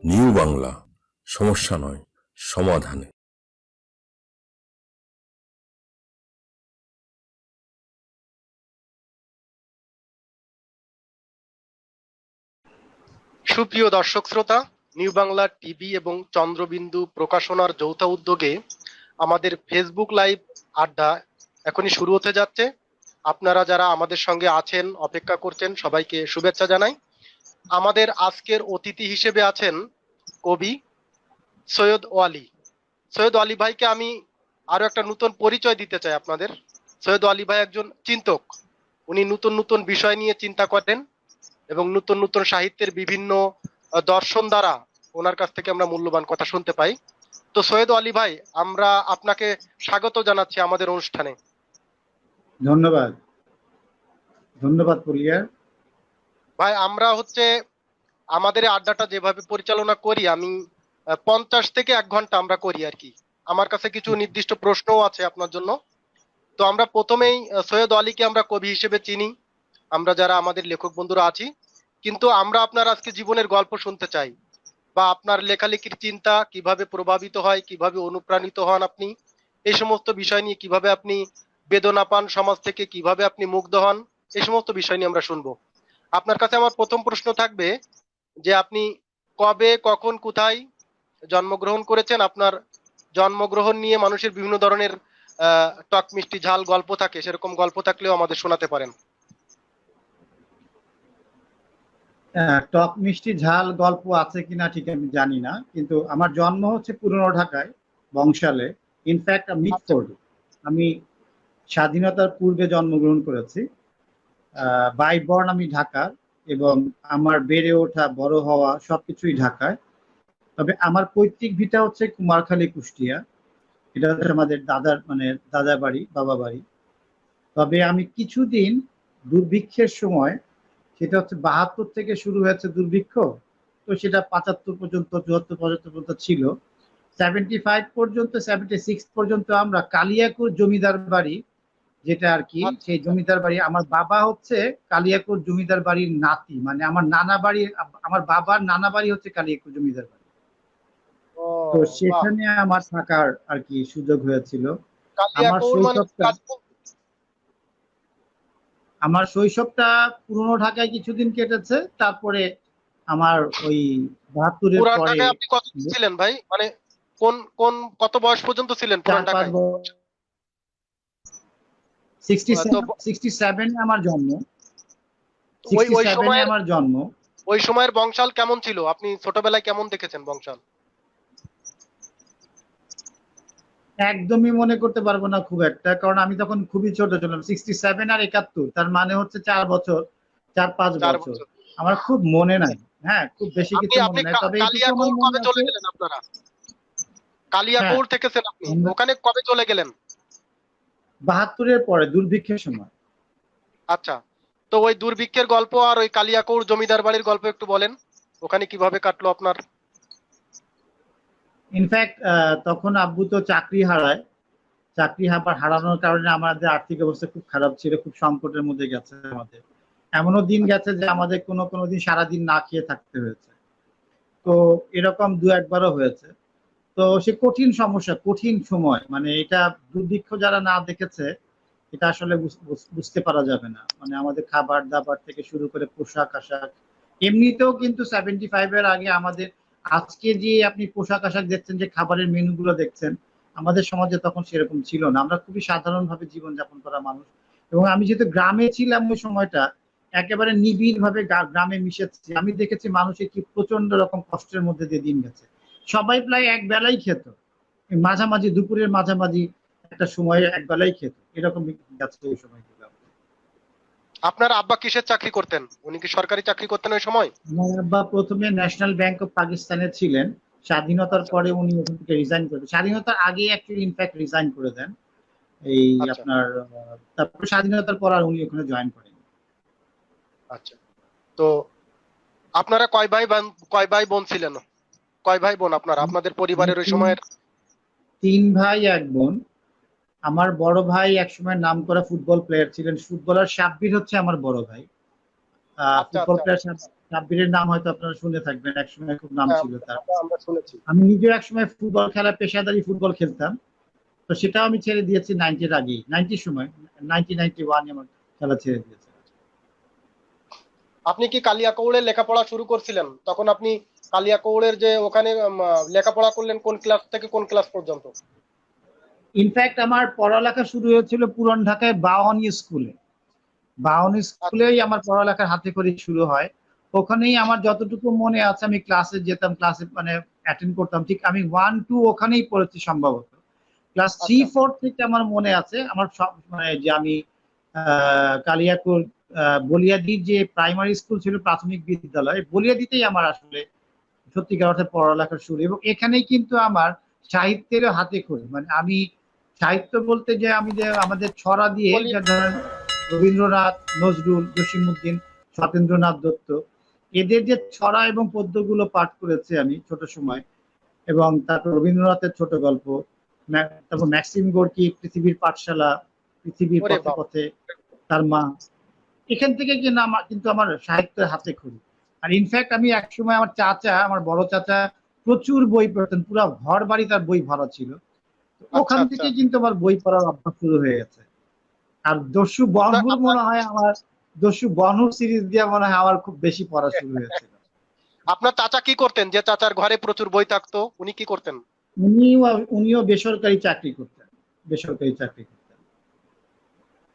New Bangla, সমস্যা নয়, সমাধানে। সুপ্রিয় দর্শক শ্রোতা, নিউ বাংলা টিভি এবং চন্দ্রবিন্দু প্রকাশনার যৌথ উদ্যোগে আমাদের ফেসবুক লাইভ আড্ডা এখনই শুরু হতে যাচ্ছে। আপনারা যারা আমাদের সঙ্গে আছেন, অপেক্ষা করছেন, সবাইকে শুভেচ্ছা জানাই। আমাদের আজকের অতিথি হিসেবে আছেন কবি সৈয়দ ওয়ালি। সৈয়দ ওয়ালি ভাইকে আমি আরো একটা নতুন পরিচয় দিতে চাই আপনাদের। সৈয়দ ওয়ালি ভাই একজন চিন্তক। উনি নতুন নতুন বিষয় নিয়ে চিন্তা করেন এবং নতুন নতুন সাহিত্যের বিভিন্ন দর্শন দ্বারা ওনার কাছ থেকে আমরা মূল্যবান কথা শুনতে পাই। তো সৈয়দ ওয়ালি ভাই, আমরা আপনাকে স্বাগত জানাচ্ছি আমাদের অনুষ্ঠানে। ধন্যবাদ ধন্যবাদ পুলিয়ার ভাই, আমরা আমাদের এই আড্ডাটা যেভাবে পরিচালনা করি, আমি 50 থেকে 1 ঘন্টা আমরা করি আর কি। আমার কাছে কিছু নির্দিষ্ট প্রশ্নও আছে আপনার জন্য। তো আমরা প্রথমেই সৈয়দ ওয়ালিকে আমরা কবি হিসেবে চিনি, আমরা যারা আমাদের লেখক বন্ধুরা আছি, কিন্তু আমরা আপনার আজকে জীবনের গল্প শুনতে চাই, বা আপনার লেখালেখির চিন্তা কিভাবে প্রভাবিত হয়, কিভাবে অনুপ্রাণিত হন আপনি, এই সমস্ত বিষয় নিয়ে, কিভাবে আপনি বেদনা পান সমাজ থেকে, কিভাবে আপনি মুগ্ধ হন, এই সমস্ত বিষয় নিয়ে আমরা শুনবো। আপনার কাছে আমার প্রথম প্রশ্ন থাকবে যে আপনি কবে, কখন, কোথায় জন্মগ্রহণ করেছেন। আপনার জন্মগ্রহণ নিয়ে মানুষের বিভিন্ন ধরনের টক মিষ্টি ঝাল গল্প থাকে, সেরকম গল্প থাকলেও আমাদের শোনাতে পারেন। টক মিষ্টি ঝাল গল্প আছে কিনা ঠিক আমি জানি না, কিন্তু আমার জন্ম হচ্ছে পুরনো ঢাকায়, বংশালে। In fact Mitford. আমি স্বাধীনতার পূর্বে জন্মগ্রহণ করেছি। বাই বর্ন আমি ঢাকার, এবং আমার বেড়ে ওঠা, বড় হওয়া সবকিছুই ঢাকায়। তবে আমার পৈতৃক ভিটা হচ্ছে কুমারখালী, কুষ্টিয়া। এটা হচ্ছে আমাদের দাদার বাড়ি, বাবা বাড়ি। তবে আমি কিছুদিন দুর্ভিক্ষের সময়, সেটা হচ্ছে 72 থেকে শুরু হয়েছে দুর্ভিক্ষ, তো সেটা 75 পর্যন্ত, 74 পর্যন্ত ছিল। 75 পর্যন্ত, 76 পর্যন্ত আমরা কালিয়াকুর জমিদার বাড়ি, যেটা আর কি, সেই জমিদার বাড়ি, আমার বাবা হচ্ছে কালিয়াকুর জমিদার বাড়ির নাতি, মানে আমার নানা বাড়ি, আমার বাবার নানা বাড়ি হচ্ছে কালিয়াকুর জমিদার বাড়ি। তো সেখানে আমার থাকার আর কি সুযোগ হয়েছিল। আমার শৈশবটা পুরনো ঢাকায় কিছুদিন কেটেছে। তারপরে আমার ওই 72-এর পরে। আপনি কত ছিলেন ভাই, মানে কত বয়স পর্যন্ত ছিলেন পুরান ঢাকায়? 67 আমার জন্ম। 67 আমার জন্ম। ওই সময়ের বংশাল কেমন ছিল? আপনি ছোটবেলায় কেমন দেখেছেন বংশাল? একদমই মনে করতে পারবো না খুব একটা, কারণ আমি তখন খুবই ছোট ছিলাম। 67 আর 71, তার মানে হচ্ছে 4 বছর, 4-5 বছর। আমার খুব মনে নাই। হ্যাঁ, খুব বেশি কিছু মনে নাই। তবে কালিয়াকৈর কবে চলে গেলেন আপনারা? কালিয়াকৈর থেকেছেন আপনি, ওখানে কবে চলে গেলেন? 72-এর পরে, দুর্ভিক্ষের সময়। আচ্ছা, তো ওই দুর্ভিক্ষের গল্প আর ওই কালিয়াকৈর জমিদার বাড়ির গল্প একটু বলেন, ওখানে কিভাবে কাটলো আপনার? ইনফ্যাক্ট তখন আব্বু তো চাকরি হারায়। চাকরি হারানোর কারণে আমাদের আর্থিক অবস্থা খুব খারাপ ছিল, খুব সংকটের মধ্যে গেছে আমাদের। এমনও দিন গেছে যে আমাদের কোনো দিন সারাদিন না খেয়ে থাকতে হয়েছে। তো এরকম 2-1বারও হয়েছে। তো সে কঠিন সমস্যা, কঠিন সময়, মানে এটা দুর্ভিক্ষ যারা না দেখেছে, এটা আসলে বুঝতে পারা যাবে না। মানে আমাদের খাবার দাবার থেকে শুরু করে পোশাক আশাক, এমনিতেও কিন্তু 75-এর আগে আমাদের, আজকে যে আপনি পোশাক আশাক দেখছেন, যে খাবারের মেনুগুলো দেখছেন, আমাদের সমাজে তখন সেরকম ছিল না। আমরা খুবই সাধারণভাবে জীবনযাপন করা মানুষ। এবং আমি যেহেতু গ্রামে ছিলাম ওই সময়টা, একেবারে নিবিড় ভাবে গ্রামে মিশেছি। আমি দেখেছি মানুষের কি প্রচন্ড রকম কষ্টের মধ্যে দিয়ে দিন গেছে। সবাই প্রায় এক বেলাই খেত, মাঝামাঝি দুপুরের মাঝামাঝি একটা সময়ে এক বেলাই খেত, এরকম গেছে ওই সময়। আপনার আব্বা কিসের চাকরি করতেন? উনি কি সরকারি চাকরি করতেন ওই সময়? আমার আব্বা প্রথমে ন্যাশনাল ব্যাংক অফ পাকিস্তানে ছিলেন। স্বাধীনতার পরে উনি ওখান থেকে রিজাইন করে, স্বাধীনতার আগে অ্যাকচুয়ালি ইনফ্যাক্ট রিজাইন করে দেন। এই আপনার তারপরে স্বাধীনতার পর আর উনি ওখানে জয়েন করেন। আচ্ছা, তো আপনারা কয় ভাই বোন ছিলেন? কয় ভাই বোন আপনাদের পরিবারের ওই সময়ের? 3 ভাই 1 বোন। আমার বড় ভাই একসময় নামকরা ফুটবল প্লেয়ার ছিলেন, ফুটবলার সাব্বির হচ্ছে আমার বড় ভাই। আচ্ছা ফুটবল আচ্ছা, প্লেয়ার সাব্বিরের নাম হয়তো আপনারা শুনে থাকবেন, একসময় খুব নাম হ্যাঁ ছিল তার। আমরা শুনেছি। আমি নিজেও একসময় ফুটবল খেলা, পেশাদারি ফুটবল খেলতাম, তো সেটাও আমি ছেড়ে দিয়েছি 90-র আগেই, 90-র সময়, 1991 আমার খেলা ছেড়ে দিয়েছি। আপনি কি কালিয়াকৌড়ে লেখাপড়া শুরু করছিলেন? তখন আপনি কালিয়াকৌড়ের যে ওখানে লেখাপড়া করলেন কোন ক্লাস থেকে কোন ক্লাস পর্যন্ত? ইনফ্যাক্ট আমার পড়ালেখা শুরু হয়েছিল পুরান ঢাকায় বাওয়ানি স্কুলে। বাওয়ানি স্কুলেই আমার পড়ালেখার হাতে করে শুরু হয়। ওখানেই আমার যতটুকু মনে আছে আমি ক্লাসে যেতাম, ক্লাসে মানে অ্যাটেন্ড করতাম। ঠিক আমি 1-2 ওখানেই পড়েছি সম্ভবত। ক্লাস 3-4 থেকে আমার মনে আছে আমার সব মানে যে আমি কালিয়াকৈর বলিয়াদির যে প্রাইমারি স্কুল ছিল, প্রাথমিক বিদ্যালয়, বলিয়াদিতেই আমার আসলে সত্যিকার অর্থে পড়ালেখা শুরু। এবং এখানেই কিন্তু আমার সাহিত্যেরও হাতে খড়ি, মানে আমি সাহিত্য বলতে যে আমি যে আমাদের ছড়া দিয়ে ধরেন রবীন্দ্রনাথ, নজরুল, জসিমউদ্দিন, সতেন্দ্রনাথ দত্ত, এদের যে ছড়া এবং পদ্যগুলো পাঠ করেছি আমি ছোট সময়, এবং তারপর রবীন্দ্রনাথের ছোট গল্প, তারপর ম্যাক্সিম গোর্কি পৃথিবীর পাঠশালা, পৃথিবীর ওরে পথে বাবা, পথে, তার মা, এখান থেকে কিন্তু আমার সাহিত্যের হাতে খড়ি। আর ইনফ্যাক্ট আমি একসময় আমার চাচা, আমার বড় চাচা প্রচুর বই পড়তেন, পুরো ঘর বাড়ি তার বই ভরা ছিল। ওখান থেকে কিন্তু আমার বই পড়ার অভ্যাস শুরু হয়ে গেছে। আর দস্যু বনহুর মনে হয় আমার, দস্যু বনহুর সিরিজ দিয়ে মনে হয় আমার খুব বেশি পড়া শুরু হয়েছিল। আপনার চাচা কি করতেন? যে চাচার ঘরে প্রচুর বই থাকতো উনি কি করতেন? উনিও বেসরকারি চাকরি করতেন, বেসরকারি চাকরি করতেন।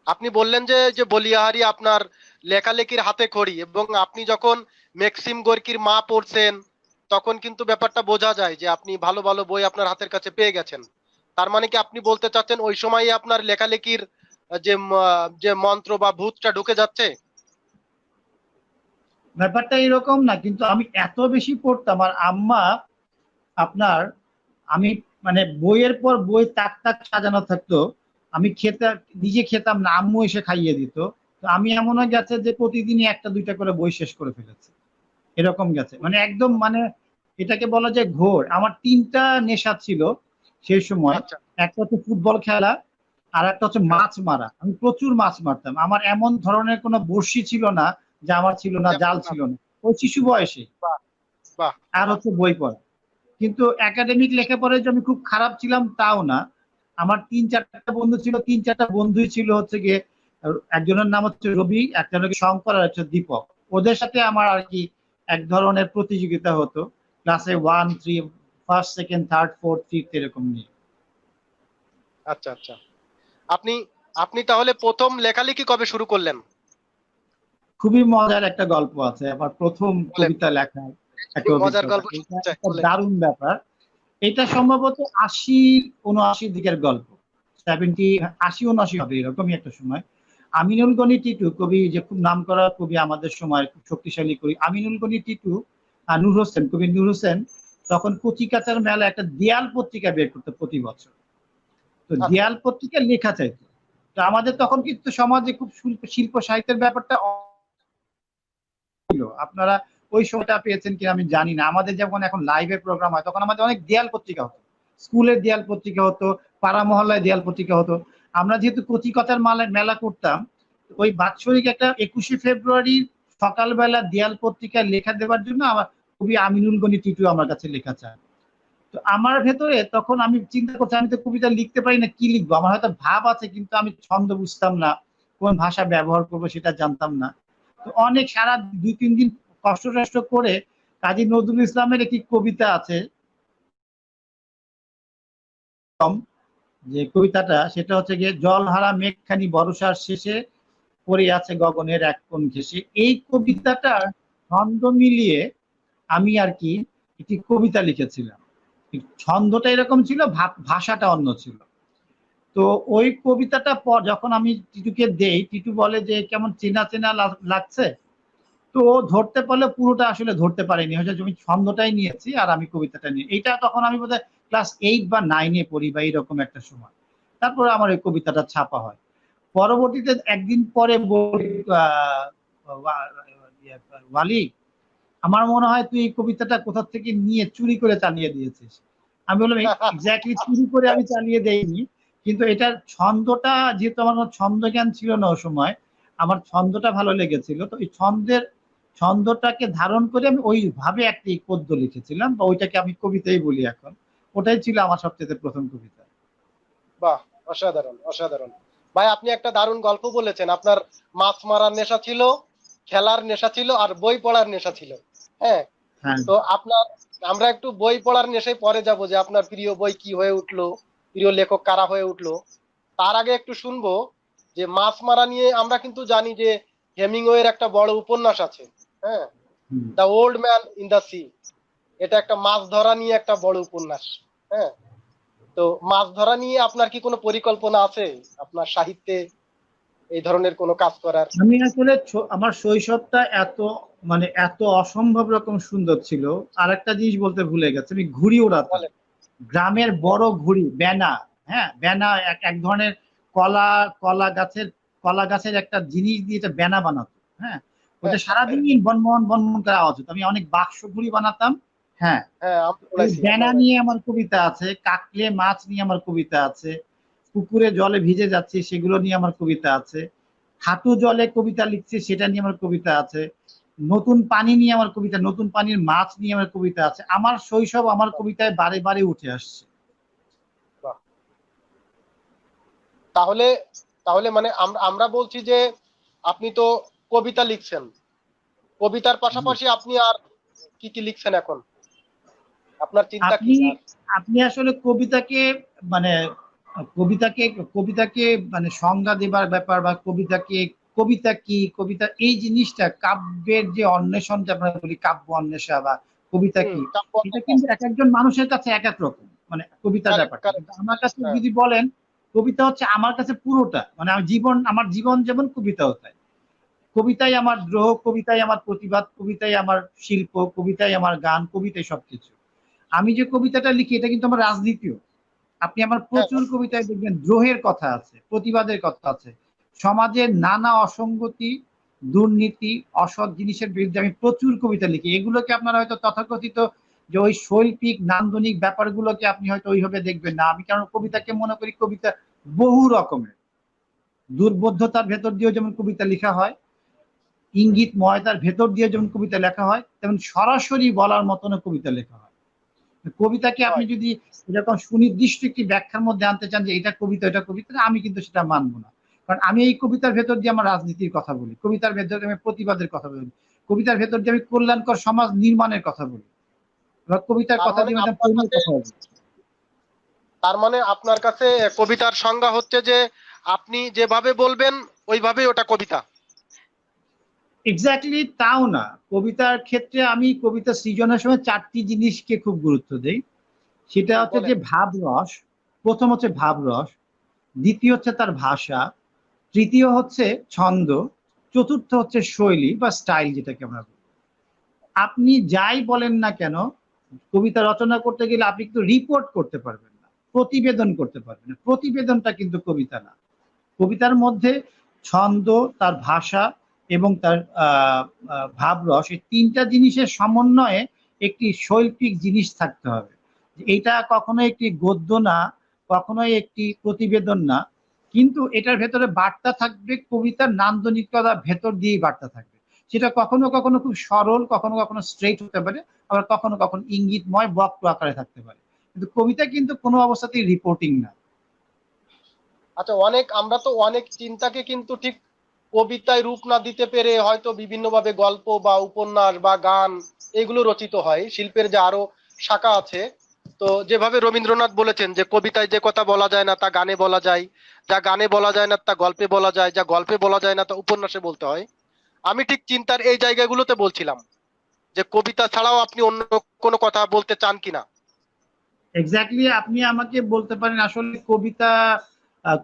আপনি বললেন যে যে বলিয়াহারি আপনার লেখালেখির হাতে খড়ি, এবং আপনি যখন ম্যাক্সিম গোর্কির মা পড়ছেন তখন কিন্তু ব্যাপারটা বোঝা যায় যে আপনি ভালো ভালো বই আপনার হাতের কাছে পেয়ে গেছেন। তার মানে কি আপনি বলতে চাচ্ছেন ওই সময়ই আপনার লেখালেখির যে মন্ত্র বা ভূতটা ঢুকে যাচ্ছে? ব্যাপারটা এরকম না, কিন্তু আমি এত বেশি পড়তাম। আর আম্মা আপনার, আমি মানে বইয়ের পর বই তাক তাক সাজানো থাকতো, আমি নিজে খেতাম না, আম্মু এসে খাইয়ে দিত। তো আমি এমন গেছে যে প্রতিদিনই 1-2টা করে বই শেষ করে ফেলেছি, এরকম গেছে। মানে একদম মানে এটাকে বলা যায় ঘোর। আমার 3টা নেশা ছিল সেই সময়। আচ্ছা, একটা হচ্ছে ফুটবল খেলা, আর একটা হচ্ছে মাছ মারা। আমি প্রচুর মাছ মারতাম। আমার এমন ধরনের কোনো বড়শি ছিল না যে আমার ছিল না, জাল ছিল না, ওই শিশু বয়সে। বাহ বাহ। আর হচ্ছে বই পড়া। কিন্তু একাডেমিক লেখাপড়ায় যে আমি খুব খারাপ ছিলাম তাও না। আমার 3-4টা বন্ধু ছিল, 3-4টা বন্ধুই ছিল হচ্ছে গিয়ে, একজনের নাম হচ্ছে রবি, একজনের শঙ্কর, আর হচ্ছে দীপক। ওদের সাথে আমার আর কি এক ধরনের প্রতিযোগিতা হতো ক্লাসে 1-3, first, second, third, fourth, fifth এরকম নিয়ে। আচ্ছা আচ্ছা, আপনি আপনি তাহলে প্রথম লেখালেখি কবে শুরু করলেন? খুবই মজার একটা গল্প আছে আমার প্রথম বলেন, কবিতা লেখার একটা মজার অভিজ্ঞতা। গল্প এটা শুনতে চাই, একটা বলেন। দারুণ ব্যাপার। এটা সম্ভবত 80-79 দিকের গল্প, 80-79 হবে এরকমই একটা সময়। আমিনুল গনি টিটু কবি, যে খুব নামকরা কবি আমাদের সময়, খুব শক্তিশালী কবি আমিনুল গনি টিটু, আর নূর হোসেন, কবি নূর হোসেন, তখন কচিকাচার মেলা একটা দেয়াল পত্রিকা বের করতো প্রতি বছর। তো দেয়াল পত্রিকা লেখা চাইতো। তো আমাদের তখন কিন্তু সমাজে খুব শিল্প সাহিত্যের ব্যাপারটা ছিল। আপনারা ওই সময়টা পেয়েছেন কিনা আমি জানি না। আমাদের যখন এখন লাইভের প্রোগ্রাম হয় তখন আমাদের অনেক দেয়াল পত্রিকা হতো, স্কুলের দেয়াল পত্রিকা হতো, পাড়া মহল্লায় দেয়াল পত্রিকা হতো। আমরা যেহেতু কচিকাচার মেলা করতাম, ওই বাৎসরিক একটা 21শে ফেব্রুয়ারি সকালবেলা দেয়াল পত্রিকায় লেখা দেওয়ার জন্য আমার কবি আমিনুল গনি টিটু আমার কাছে লেখা চায়। তো আমার ভেতরে তখন আমি চিন্তা করছি, আমি তো কবিতা লিখতে পারি না, কি লিখবো? আমার হয়তো ভাব আছে কিন্তু আমি ছন্দ বুঝতাম না, কোন ভাষা ব্যবহার করবো সেটা জানতাম না। তো অনেক সারা 2-3 দিন কষ্ট করে কাজী নজরুল ইসলামের একটি কবিতা আছে, যে কবিতাটা সেটা হচ্ছে গিয়ে, জলহারা মেঘখানি বর্ষার শেষে পড়ে আছে গগনের এক কোণ ঘেঁষে। এই কবিতাটার ছন্দ মিলিয়ে আমি আর কি একটি কবিতা লিখেছিলাম। ছন্দটা এরকম ছিল, ভাষাটা অন্য ছিল। তো ওই কবিতাটা পর যখন আমি টিটুকে দেই, টিটু বলে যে কেমন চেনা চেনা লাগছে। তো ধরতে পারলে পুরোটা আসলে ধরতে পারিনি, হয়তো আমি ছন্দটাই নিয়েছি আর আমি কবিতাটা নিয়ে, এইটা তখন আমি বোধহয় ক্লাস 8 বা 9-এ পড়ি বা এইরকম একটা সময়। তারপরে আমার এই কবিতাটা ছাপা হয়। পরবর্তীতে একদিন পরে বলি, ওয়ালি, আমার মনে হয় তুই এই কবিতাটা কোথা থেকে নিয়ে চুরি করে চালিয়ে দিয়েছিস। আমি বললাম এক্স্যাক্টলি চুরি করে আমি চালিয়ে দেইনি, কিন্তু এটার ছন্দটা, যেহেতু আমার ছন্দ জ্ঞান ছিল না ওই সময়, আমার ছন্দটা ভালো লেগেছিল। তো এই ছন্দের ছন্দটাকে ধারণ করে আমি ওইভাবে একটি পদ্য লিখেছিলাম, বা ওইটাকে আমি কবিতাই বলি এখন। ওটাই ছিল আমার সবচেয়ে প্রথম কবিতা। বাহ, অসাধারণ অসাধারণ। ভাই আপনি একটা দারুণ গল্প বলেছেন, আপনার মাছ মারার নেশা ছিল, খেলার নেশা ছিল, আর বই পড়ার নেশা ছিল। হ্যাঁ, হ্যাঁ, তো আপনার, আমরা একটু বই পড়ার নেশায় পরে যাব, যে আপনার প্রিয় বই কি হয়ে উঠলো, প্রিয় লেখক কারা হয়ে উঠলো। তার আগে একটু শুনবো যে মাছ মারা নিয়ে আমরা কিন্তু জানি যে হেমিংওয়ের একটা বড় উপন্যাস আছে, হ্যাঁ, হুম। The old man in the sea. এটা একটা মাছ ধরা নিয়ে একটা বড় উপন্যাস। হ্যাঁ, তো মাছ ধরা নিয়ে আপনার কি কোনো পরিকল্পনা আছে আপনার সাহিত্যে এই ধরনের কোনো কাজ করার? আমি আসলে আমার শৈশবটা এত, মানে এত অসম্ভব রকম সুন্দর ছিল। আর একটা জিনিস বলতে ভুলে গেছে, আমি ঘুড়ি ওড়াতাম। বলেন। গ্রামের বড় ঘুড়ি, ব্যানা। হ্যাঁ, ব্যানা এক এক ধরনের কলা, কলা গাছের, কলা গাছের একটা জিনিস দিয়ে এটা ব্যানা বানাতো। হ্যাঁ, ওটা হ্যাঁ সারাদিন বনমন বনমন করে আওয়াজ হতো। আমি অনেক বাক্স ঘুড়ি বানাতাম। হ্যাঁ, হ্যাঁ, আমি এই পড়াইছি, ব্যানা আমরা। নিয়ে আমার কবিতা আছে, কাকলে মাছ নিয়ে আমার কবিতা আছে, পুকুরে জলে ভিজে যাচ্ছি সেগুলো নিয়ে আমার কবিতা আছে, হাঁটু জলে কবিতা লিখছি সেটা নিয়ে আমার কবিতা আছে, নতুন পানি নিয়ে আমার কবিতা, নতুন পানির মাছ নিয়ে আমার কবিতা আছে। আমার শৈশব আমার কবিতায় বারে বারে উঠে আসছে। বাহ। তাহলে তাহলে মানে আমরা বলছি যে আপনি তো কবিতা লিখছেন, কবিতার পাশাপাশি আপনি আর কি কি লিখছেন এখন? আপনার চিন্তা কি আপনি আর? আপনি আসলে কবিতাকে, মানে কবিতাকে কবিতাকে মানে সংজ্ঞা দেবার ব্যাপার, বা কবিতাকে, কবিতা কি, কবিতা এই জিনিসটা, কাব্যের যে অন্বেষণ, যে আমরা বলি কাব্য অন্বেষা বা কবিতা কি, কাব্য এটা কিন্তু এক একজন মানুষের কাছে এক এক রকম, মানে কবিতার কারেক্ট ব্যাপারটা। কারেক্ট। কিন্তু আমার কাছে হ্যাঁ, যদি বলেন, কবিতা হচ্ছে আমার কাছে পুরোটা, মানে আমার জীবন যেমন কবিতাও তাই। কবিতাই আমার দ্রোহ, কবিতাই আমার প্রতিবাদ, কবিতাই আমার শিল্প, কবিতাই আমার গান, কবিতাই সবকিছু। আমি যে কবিতাটা লিখি এটা কিন্তু আমার রাজনীতিও। আপনি আমার হ্যাঁ, প্রচুর কবিতায় দেখবেন দ্রোহের কথা আছে, প্রতিবাদের কথা আছে, সমাজের নানা অসঙ্গতি, দুর্নীতি, অসৎ জিনিসের বিরুদ্ধে আমি প্রচুর কবিতা লিখি। এগুলোকে আপনারা হয়তো তথাকথিত যে ওই শৈল্পিক নান্দনিক ব্যাপারগুলোকে আপনি হয়তো ওইভাবে দেখবেন না। আমি কারণ কবিতাকে মনে করি কবিতা বহু রকমের, দুর্বোধ্যতার ভেতর দিয়েও যেমন কবিতা লেখা হয়, ইঙ্গিত ময়তার ভেতর দিয়ে যেমন কবিতা লেখা হয়, তেমন সরাসরি বলার মতনও কবিতা লেখা হয়। কবিতাকে আপনি হয়। যদি এরকম সুনির্দিষ্ট একটি ব্যাখ্যার মধ্যে আনতে চান যে এটা কবিতা, এটা কবিতা, আমি কিন্তু সেটা মানবো না। কারণ আমি এই কবিতার ভেতর দিয়ে আমার রাজনীতির কথা বলি, কবিতার ভেতর দিয়ে আমি প্রতিবাদের কথা বলি, কবিতার ভেতর দিয়ে আমি কল্যাণকর সমাজ নির্মাণের কথা বলি, এবার কবিতার তার কথা মানে দিয়ে আমি আপনার প্রেমের কাছে কথা বলি। তার মানে আপনার কাছে কবিতার সংজ্ঞা হচ্ছে যে আপনি যেভাবে বলবেন ওইভাবেই ওটা কবিতা। এক্স্যাক্টলি তাও না, কবিতার ক্ষেত্রে আমি কবিতা সৃজনের সময় চারটি জিনিসকে খুব গুরুত্ব দেই। সেটা হচ্ছে যে বলেন। ভাবরস। প্রথম হচ্ছে ভাবরস, দ্বিতীয় হচ্ছে তার ভাষা, তৃতীয় হচ্ছে ছন্দ, চতুর্থ হচ্ছে শৈলী বা স্টাইল, যেটাকে আমরা বলি। আপনি যাই বলেন না কেন, কবিতা রচনা করতে গেলে আপনি কিন্তু রিপোর্ট করতে পারবেন না, প্রতিবেদন করতে পারবেন না। প্রতিবেদনটা কিন্তু কবিতা না। কবিতার মধ্যে ছন্দ, তার ভাষা এবং তার ভাবরস, এই তিনটা জিনিসের সমন্বয়ে একটি শৈল্পিক জিনিস থাকতে হবে। এটা কখনোই একটি গদ্য না, কখনোই একটি প্রতিবেদন না, কিন্তু এটার ভেতরে বার্তা থাকবে, কবিতার নান্দনিকতা ভেতর দিয়েই বার্তা থাকবে। সেটা কখনো কখনো খুব সরল, কখনো কখনো স্ট্রেট হতে পারে, আবার কখনো কখনো ইঙ্গিতময় বক্র আকারে থাকতে পারে। কিন্তু কবিতা কিন্তু কোনো অবস্থাতেই রিপোর্টিং না। আচ্ছা, আমরা তো অনেক চিন্তাকে কিন্তু ঠিক কবিতায় রূপ না দিতে পেরে হয়তো বিভিন্নভাবে গল্প বা উপন্যাস বা গান এগুলো রচিত হয়, শিল্পের যে আরো শাখা আছে। তো যেভাবে রবীন্দ্রনাথ বলেছেন যে কবিতায় যে কথা বলা যায় না তা গানে বলা যায়, যা গানে বলা যায় না তা গল্পে বলা যায়, যা গল্পে বলা যায় না তা উপন্যাসে বলতে হয়। আমি ঠিক চিন্তার এই জায়গাগুলোতে বলছিলাম যে কবিতা ছাড়াও আপনি অন্য কোনো কথা বলতে চান কিনা। এক্স্যাক্টলি, আপনি আমাকে বলতে পারেন আসলে কবিতা,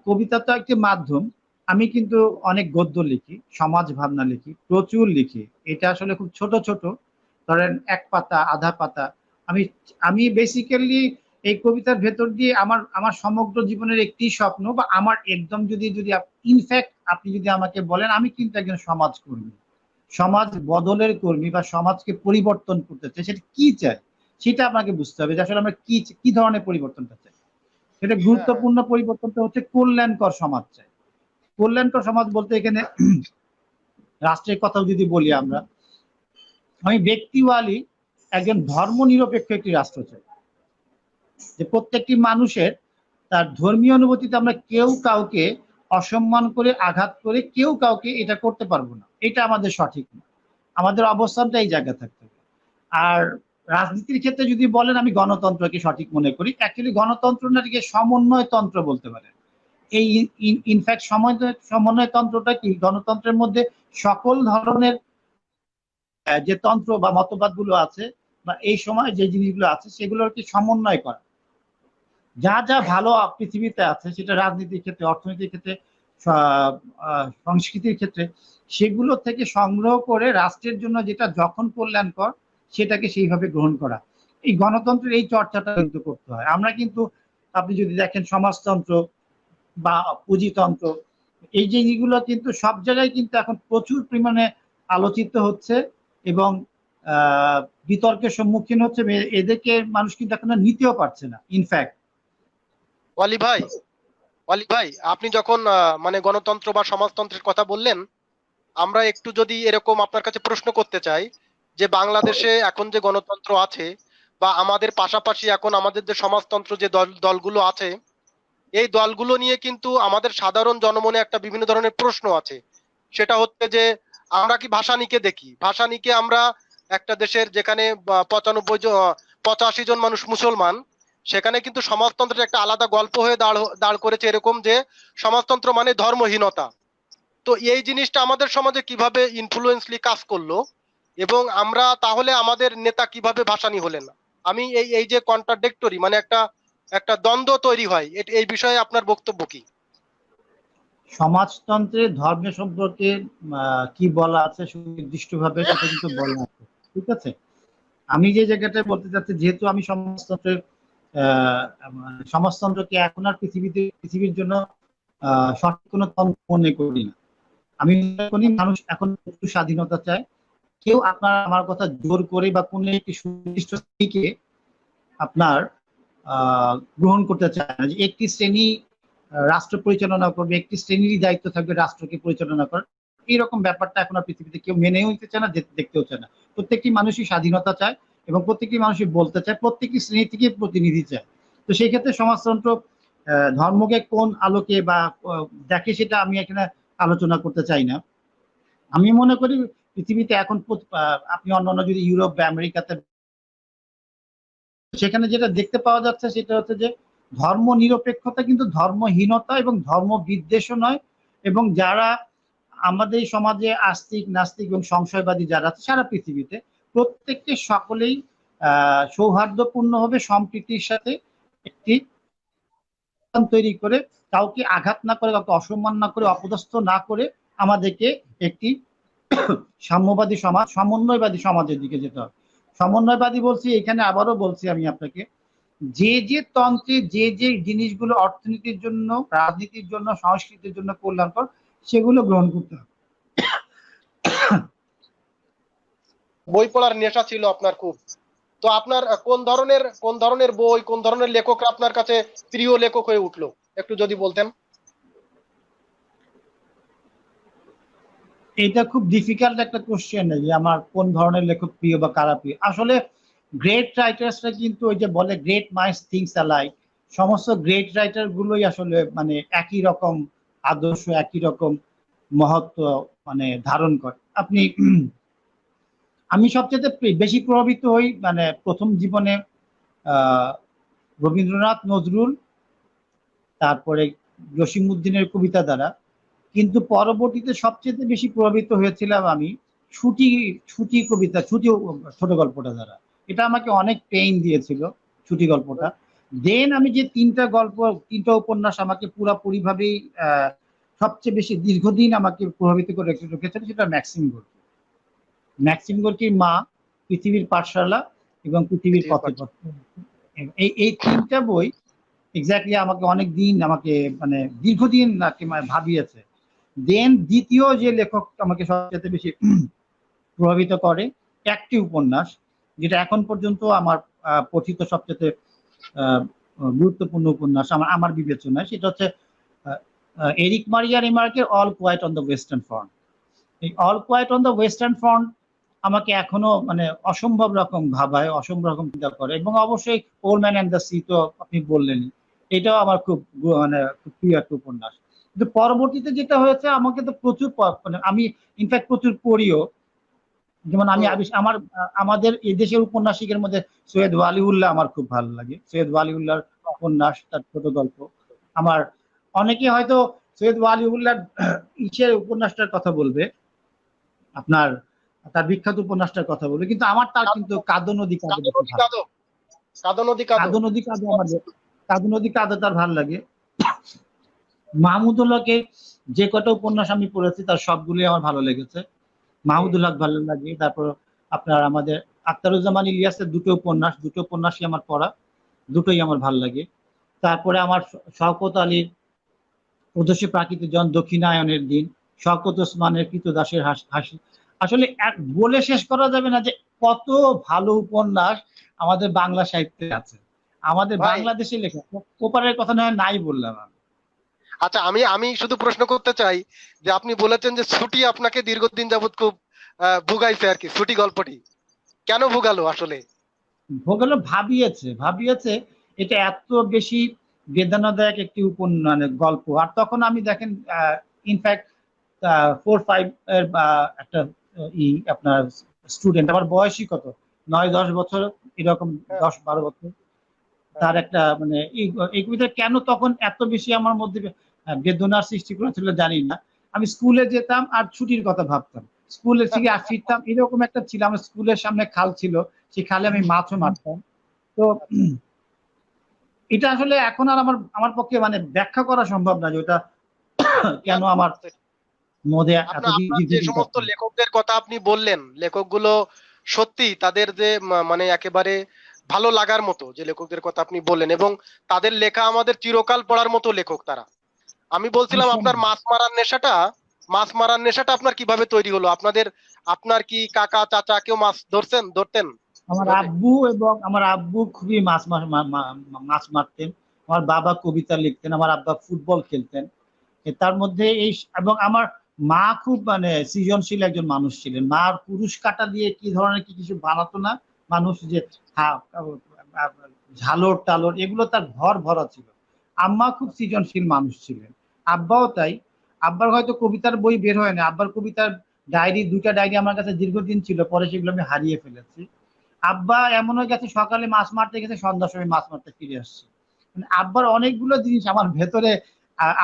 কবিতা তো একটি মাধ্যম। আমি কিন্তু অনেক গদ্য লিখি, সমাজ ভাবনা লিখি, প্রচুর লিখি। এটা আসলে খুব ছোট ছোট, ধরেন এক পাতা, আধা পাতা। আমি আমি বেসিক্যালি এই কবিতার ভেতর দিয়ে আমার আমার সমগ্র জীবনের একটি স্বপ্ন, বা আমার একদম যদি যদি ইনফ্যাক্ট আপনি যদি আমাকে বলেন, আমি কিন্তু একজন সমাজকর্মী, সমাজ বদলের কর্মী, বা সমাজকে পরিবর্তন করতে চাই। সেটা কি চাই সেটা আপনাকে বুঝতে হবে, যে আসলে আমরা কি কি ধরনের পরিবর্তনটা চাই। সেটা হ্যাঁ, হ্যাঁ। গুরুত্বপূর্ণ পরিবর্তনটা হচ্ছে কল্যাণকর সমাজ চাই। কল্যাণকর সমাজ বলতে এখানে রাষ্ট্রের কথা যদি বলি আমরা, আমি ব্যক্তিওয়ালি একজন ধর্মনিরপেক্ষ একটি রাষ্ট্র চাই, যে প্রত্যেকটি মানুষের তার ধর্মীয় অনুভূতিতে আমরা কেউ কাউকে অসম্মান করে আঘাত করে কেউ কাউকে এটা করতে পারবো না, এটা আমাদের সঠিক না। আমাদের অবস্থানটা এই জায়গা থাকতে হবে। আর রাজনীতির ক্ষেত্রে যদি বলেন, আমি গণতন্ত্রকে সঠিক মনে করি। অ্যাকচুয়ালি গণতন্ত্র না, এটিকে সমন্বয় তন্ত্র বলতে পারেন। এই ইনফ্যাক্ট সমন্বয় তন্ত্রটা কি, গণতন্ত্রের মধ্যে সকল ধরনের যে তন্ত্র বা মতবাদ গুলো আছে বা এই সময় যে জিনিসগুলো আছে সেগুলোকে সমন্বয় করা। যা যা ভালো পৃথিবীতে আছে, সেটা রাজনীতির ক্ষেত্রে, অর্থনীতির ক্ষেত্রে, সংস্কৃতির ক্ষেত্রে, সেগুলো থেকে সংগ্রহ করে রাষ্ট্রের জন্য যেটা যখন কল্যাণকর সেটাকে সেইভাবে গ্রহণ করা। এই গণতন্ত্রের এই চর্চাটা কিন্তু করতে হয়। আমরা কিন্তু, আপনি যদি দেখেন সমাজতন্ত্র বা পুঁজিতন্ত্র, এই জিনিসগুলো কিন্তু সব জায়গায় কিন্তু এখন প্রচুর পরিমাণে আলোচিত হচ্ছে এবং বিতর্কের সম্মুখীন হচ্ছে। এদেরকে মানুষ কিন্তু এখন নিতেও পারছে না। ইনফ্যাক্ট ওয়ালি ভাই আপনি যখন মানে গণতন্ত্র বা সমাজতন্ত্রের কথা বললেন, আমরা একটু যদি এরকম আপনার কাছে প্রশ্ন করতে চাই যে বাংলাদেশে এখন যে গণতন্ত্র আছে বা আমাদের পাশাপাশি এখন আমাদের যে সমাজতন্ত্র যে দলগুলো আছে, এই দলগুলো নিয়ে কিন্তু আমাদের সাধারণ জনমনে একটা বিভিন্ন ধরনের প্রশ্ন আছে। সেটা হচ্ছে যে আমরা কি ভাসানীকে দেখি, ভাসানীকে আমরা একটা দেশের যেখানে 85 জন মানুষ মুসলমান, সেখানে কিন্তু সমাজতন্ত্রের একটা আলাদা গল্প হয়ে দাঁড় করেছে এরকম যে সমাজতন্ত্র মানে ধর্মহীনতা। তো এই জিনিসটা আমাদের সমাজে কিভাবে ইনফ্লুয়েন্সলি কাজ করলো এবং আমরা তাহলে আমাদের নেতা কিভাবে ভাসানী হলেন? আমি এই যে কন্ট্রাডিক্টরি মানে একটা দ্বন্দ্ব তৈরি হয়, এই বিষয়ে আপনার বক্তব্য কি? সমাজতন্ত্রে ধর্মের সম্পর্কে কি বলা আছে সুনির্দিষ্টভাবে সেটা কিন্তু বলা আছে, ঠিক আছে। আমি যে জায়গাটা বলতে চাচ্ছি, যেহেতু আমি সমাজতন্ত্রকে এখন আর পৃথিবীর জন্য সঠিক কোনো তন্ত্র মনে করি না। আমি মনে করি মানুষ এখন একটু স্বাধীনতা চায়। কেউ আপনার আমার কথা জোর করে বা কোনো একটি সুনির্দিষ্ট শ্রেণীকে আপনার গ্রহণ করতে চায় না, যে একটি শ্রেণী রাষ্ট্র পরিচালনা করবে, একটি শ্রেণীরই দায়িত্ব থাকবে রাষ্ট্রকে পরিচালনা করার। এইরকম ব্যাপারটা এখন আর পৃথিবীতে কেউ মেনেও নিতে চায় না, দেখতেও চায় না। প্রত্যেকটি মানুষই স্বাধীনতা চায় এবং প্রত্যেকটি মানুষই বলতে চায়, প্রত্যেকটি শ্রেণী থেকে প্রতিনিধি চায়। তো সেই ক্ষেত্রে সমাজতন্ত্র ধর্মকে কোন আলোকে বা দেখে সেটা আমি এখানে আলোচনা করতে চাই না। আমি মনে করি পৃথিবীতে এখন আপনি অন্যান্য যদি ইউরোপ বা আমেরিকাতে, সেখানে যেটা দেখতে পাওয়া যাচ্ছে সেটা হচ্ছে যে ধর্ম নিরপেক্ষতা কিন্তু ধর্মহীনতা এবং ধর্ম বিদ্বেষও নয়। এবং যারা আমাদের সমাজে আস্তিক নাস্তিক এবং সংশয়বাদী যারা আছে সারা পৃথিবীতে, প্রত্যেককে সকলেই সৌহার্দ্যপূর্ণভাবে সম্প্রীতির সাথে একটি তৈরি করে, কাউকে আঘাত না করে, কাউকে অসম্মান না করে, অপদস্থ না করে আমাদেরকে একটি সাম্যবাদী সমাজ, সমন্বয়বাদী সমাজের দিকে যেতে হবে। সমন্বয়বাদী বলছি এখানে, আবারও বলছি আমি আপনাকে, যে যে তন্ত্রে যে যে জিনিসগুলো অর্থনীতির জন্য, রাজনীতির জন্য, সংস্কৃতির জন্য কল্যাণকর, সেগুলো গ্রহণ করতে হবে। বই পড়ার নেশা ছিল আপনার খুব। তো আপনার কোন ধরনের বই, কোন ধরনের লেখকরা আপনার কাছে প্রিয় লেখক হয়ে উঠলো, একটু যদি বলতেন। এটা খুব ডিফিকাল্ট একটা কোশ্চেন, যে আমার কোন ধরনের লেখক প্রিয় বা কারা প্রিয়। আসলে গ্রেট রাইটার্সরা কিন্তু ওই যে বলে গ্রেট মাইন্ডস থিংকস অ্যালাইক, সমস্ত গ্রেট রাইটার গুলোই আসলে মানে একই রকম আদর্শ, একই রকম মহত্ব মানে ধারণ করে। আমি সবচেয়ে বেশি প্রভাবিত হই মানে প্রথম জীবনে রবীন্দ্রনাথ, নজরুল, তারপরে জসিমউদ্দিনের কবিতা দ্বারা। কিন্তু পরবর্তীতে সবচেয়ে বেশি প্রভাবিত হয়েছিলাম আমি ছুটি ছুটি কবিতা, ছুটি ছোট গল্পটা দ্বারা। এটা আমাকে অনেক পেইন দিয়েছিল ছুটি গল্পটা। দেন আমি যে তিনটা উপন্যাস আমাকে পুরাপুরি ভাবেই সবচেয়ে বেশি দীর্ঘদিন আমাকে প্রভাবিত করে রেখেছিল, সেটা ম্যাক্সিম গোর্কির মা, পৃথিবীর পাঠশালা এবং পৃথিবীর পথে পথে। এই তিনটা বই এক্স্যাক্টলি আমাকে অনেক দিন, আমাকে মানে দীর্ঘদিন ভাবিয়েছে। দেন দ্বিতীয় যে লেখক আমাকে সবচেয়ে বেশি প্রভাবিত করে, একটি উপন্যাস যেটা এখন পর্যন্ত আমার পঠিত সবচেয়ে গুরুত্বপূর্ণ উপন্যাস আমার বিবেচনায়, সেটা হচ্ছে এরিক মারিয়া রিমার্কের All Quiet on the Western Front. এই All Quiet on the Western Front আমাকে এখনো মানে অসম্ভব রকম ভাবায়, অসম্ভব রকম চিন্তা করে। এবং অবশ্যই old man and the sea তো আপনি বললেনই, এটাও আমার খুব মানে খুব প্রিয় একটা উপন্যাস। কিন্তু পরবর্তীতে যেটা হয়েছে, আমাকে তো প্রচুর মানে আমি ইনফ্যাক্ট প্রচুর পড়িও। যেমন আমি হুম। আমাদের এই দেশের উপন্যাসিকের মধ্যে সৈয়দ ওয়ালিউল্লাহ আমার খুব ভালো লাগে। সৈয়দ ওয়ালিউল্লাহর উপন্যাস, তার ছোট গল্প আমার, অনেকে হয়তো সৈয়দ ওয়ালিউল্লাহর ইসের উপন্যাসটার কথা বলবে, আপনার তার বিখ্যাত উপন্যাসটার কথা বলবে, কিন্তু আমার তার কিন্তু কাঁদো নদী কাঁদো কাঁদো বেশি নদী ভালো। কাঁদো, কাঁদো নদী কাঁদো। কাঁদো নদী কাঁদো আমার, কাঁদো নদী কাঁদো তার ভালো লাগে। মাহমুদুল্লাহকে যে কটা উপন্যাস আমি পড়েছি তার সবগুলোই আমার ভালো লেগেছে। মাহমুদুল্লাহ ভালো লাগে। তারপর আপনার আমাদের আখতারুজ্জামান ইলিয়াসের দুটো উপন্যাসই আমার পড়া, দুটোই আমার ভালো লাগে। তারপরে আমার শওকত আলীর প্রদোষী প্রাকৃতিক জন, দক্ষিণায়নের দিন, শওকত ওসমানের কৃতদাসের হাসি। আসলে বলে শেষ করা যাবে না যে কত ভালো উপন্যাস আমাদের বাংলা সাহিত্যে আছে, আমাদের ভাই বাংলাদেশে লেখা। ওপারের কথা নয় নাই বললাম আমি। আচ্ছা, আমি আমি শুধু প্রশ্ন করতে চাই যে আপনি বলেছেন যে ছুটি আপনাকে দীর্ঘদিন যাবত খুব ভুগাইছে আর কি, ছুটি গল্পটি কেন ভুগালো আসলে? ভোগেলও ভাবিয়েছে ভাবিয়েছে এটা এত বেশি বেদনাদায়ক একটি মানে গল্প। আর তখন আমি দেখেন ইনফ্যাক্ট 4-5 এর একটা আপনার স্টুডেন্ট, আমার বয়সই কত 9-10 বছর এরকম, হ্যাঁ, 10-12 বছর। হ্যাঁ। তার একটা মানে এই কবিতা কেন তখন এত বেশি আমার মধ্যে বেদনার সৃষ্টি করেছিল জানি না। আমি স্কুলে যেতাম আর ছুটির কথা ভাবতাম, স্কুলে থেকে আর ফিরতাম, এরকম একটা ছিল। আমার স্কুলের সামনে খাল ছিল, সেই খালে আমি মাছও মারতাম। তো এটা আসলে এখন আর আমার আমার পক্ষে মানে ব্যাখ্যা করা সম্ভব না যে ওটা না, কেন আমার মধ্যে এত আপনার আপনার যে দীর্ঘদিন সমস্ত কাটছে। লেখকদের কথা আপনি বললেন, লেখকগুলো সত্যি তাদের যে মানে একেবারে ভালো লাগার মতো যে লেখকদের কথা আপনি বললেন, এবং তাদের লেখা আমাদের চিরকাল পড়ার মতো লেখক তারা। আমি বলছিলাম আপনার মাছ মারার নেশাটা আপনার কিভাবে তৈরি হলো? আপনার কি কাকা চাচা কেউ মাছ ধরতেন আমার এভাবে? আব্বু এবং আমার আব্বু খুবই মাছ মারতেন। আমার বাবা কবিতা লিখতেন, আমার আব্বা ফুটবল খেলতেন। তার মধ্যে এবং আমার মা খুব মানে সৃজনশীল একজন মানুষ ছিলেন। মা পুরুষ কাটা দিয়ে কি ধরনের কি কিছু বানাতো না মানুষ, যে ঝালর টালর এগুলো তার ঘর ভরা ছিল। আম্মা খুব সৃজনশীল মানুষ ছিলেন, আব্বাও তাই। আব্বার হয়তো কবিতার বই বের হয় না, আব্বার কবিতার ডায়েরি, 2টা ডায়েরি আমার কাছে দীর্ঘদিন ছিল, পরে সেগুলো আমি হারিয়ে ফেলেছি। আব্বা এমন হয়ে গেছে সকালে মাছ মারতে গেছে, সন্ধ্যার সময় মাছ মারতে ফিরে আসছে। মানে আব্বার অনেকগুলো জিনিস আমার ভেতরে,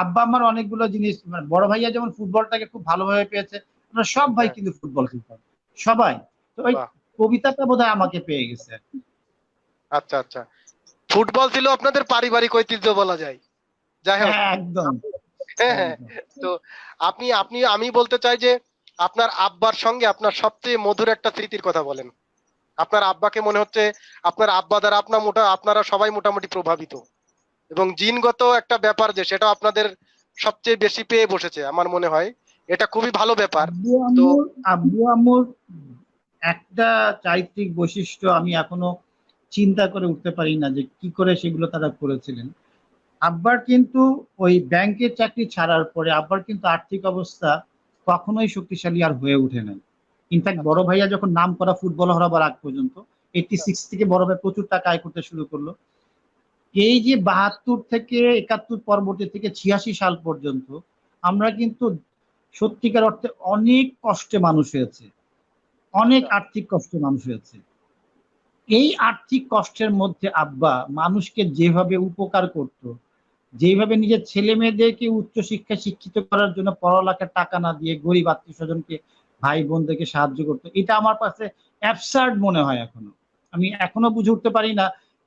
আব্বা আমার অনেকগুলো জিনিস, মানে বড় ভাইয়া যেমন ফুটবলটাকে খুব ভালোভাবে পেয়েছে, আমরা সব ভাই হ্যাঁ। কিন্তু ফুটবল খেলতাম সবাই। তো ওই বাহ। কবিতাটা বোধহয় আমাকে পেয়ে গেছে। আচ্ছা, আচ্ছা। ফুটবল ছিল আপনাদের পারিবারিক ঐতিহ্য বলা যায়। যাই হোক। হ্যাঁ একদম হ্যাঁ, হ্যাঁ। একদম। তো আপনি আপনি আমি বলতে চাই যে আপনার আব্বার সঙ্গে আপনার সবচেয়ে মধুর একটা স্মৃতির কথা বলেন। আপনার আব্বাকে মনে হচ্ছে আপনার আব্বা দ্বারা আপনারা সবাই মোটামুটি প্রভাবিত, এবং জিনগত একটা ব্যাপার যে সেটা আপনাদের সবচেয়ে বেশি পেয়ে বসেছে আমার মনে হয়। এটা খুবই ভালো ব্যাপার। আব্বু তো আম্মুর আব্বু আম্মুর একটা চারিত্রিক বৈশিষ্ট্য আমি এখনো চিন্তা করে উঠতে পারি না যে কি করে সেগুলো তারা করেছিলেন। আব্বার কিন্তু ওই ব্যাংকের চাকরি ছাড়ার পরে আব্বার কিন্তু আর্থিক অবস্থা কখনোই শক্তিশালী আর হয়ে ওঠে নাই। ইনফ্যাক্ট বড় ভাইয়া যখন নাম করা ফুটবলার হবার আগ পর্যন্ত 86 থেকে বড় ভাই প্রচুর টাকা আয় করতে শুরু করলো। এই যে 72 থেকে 71 পরবর্তী থেকে 86 সাল পর্যন্ত আমরা কিন্তু সত্যিকার অর্থে অনেক কষ্টে মানুষ হয়েছে, অনেক আর্থিক কষ্টে মানুষ হয়েছে। এই আর্থিক কষ্টের মধ্যে আব্বা মানুষকে যেভাবে উপকার করত, যেভাবে নিজের ছেলে মেয়েদেরকে উচ্চশিক্ষায় শিক্ষিত করার জন্য পড়ালেখার টাকা না দিয়ে গরিব আত্মীয় স্বজনকে, ভাই বোনদেরকে সাহায্য করতো, এটা আমার কাছে অ্যাবসার্ড মনে হয় এখনো। আমি এখনো বুঝে উঠতে পারি না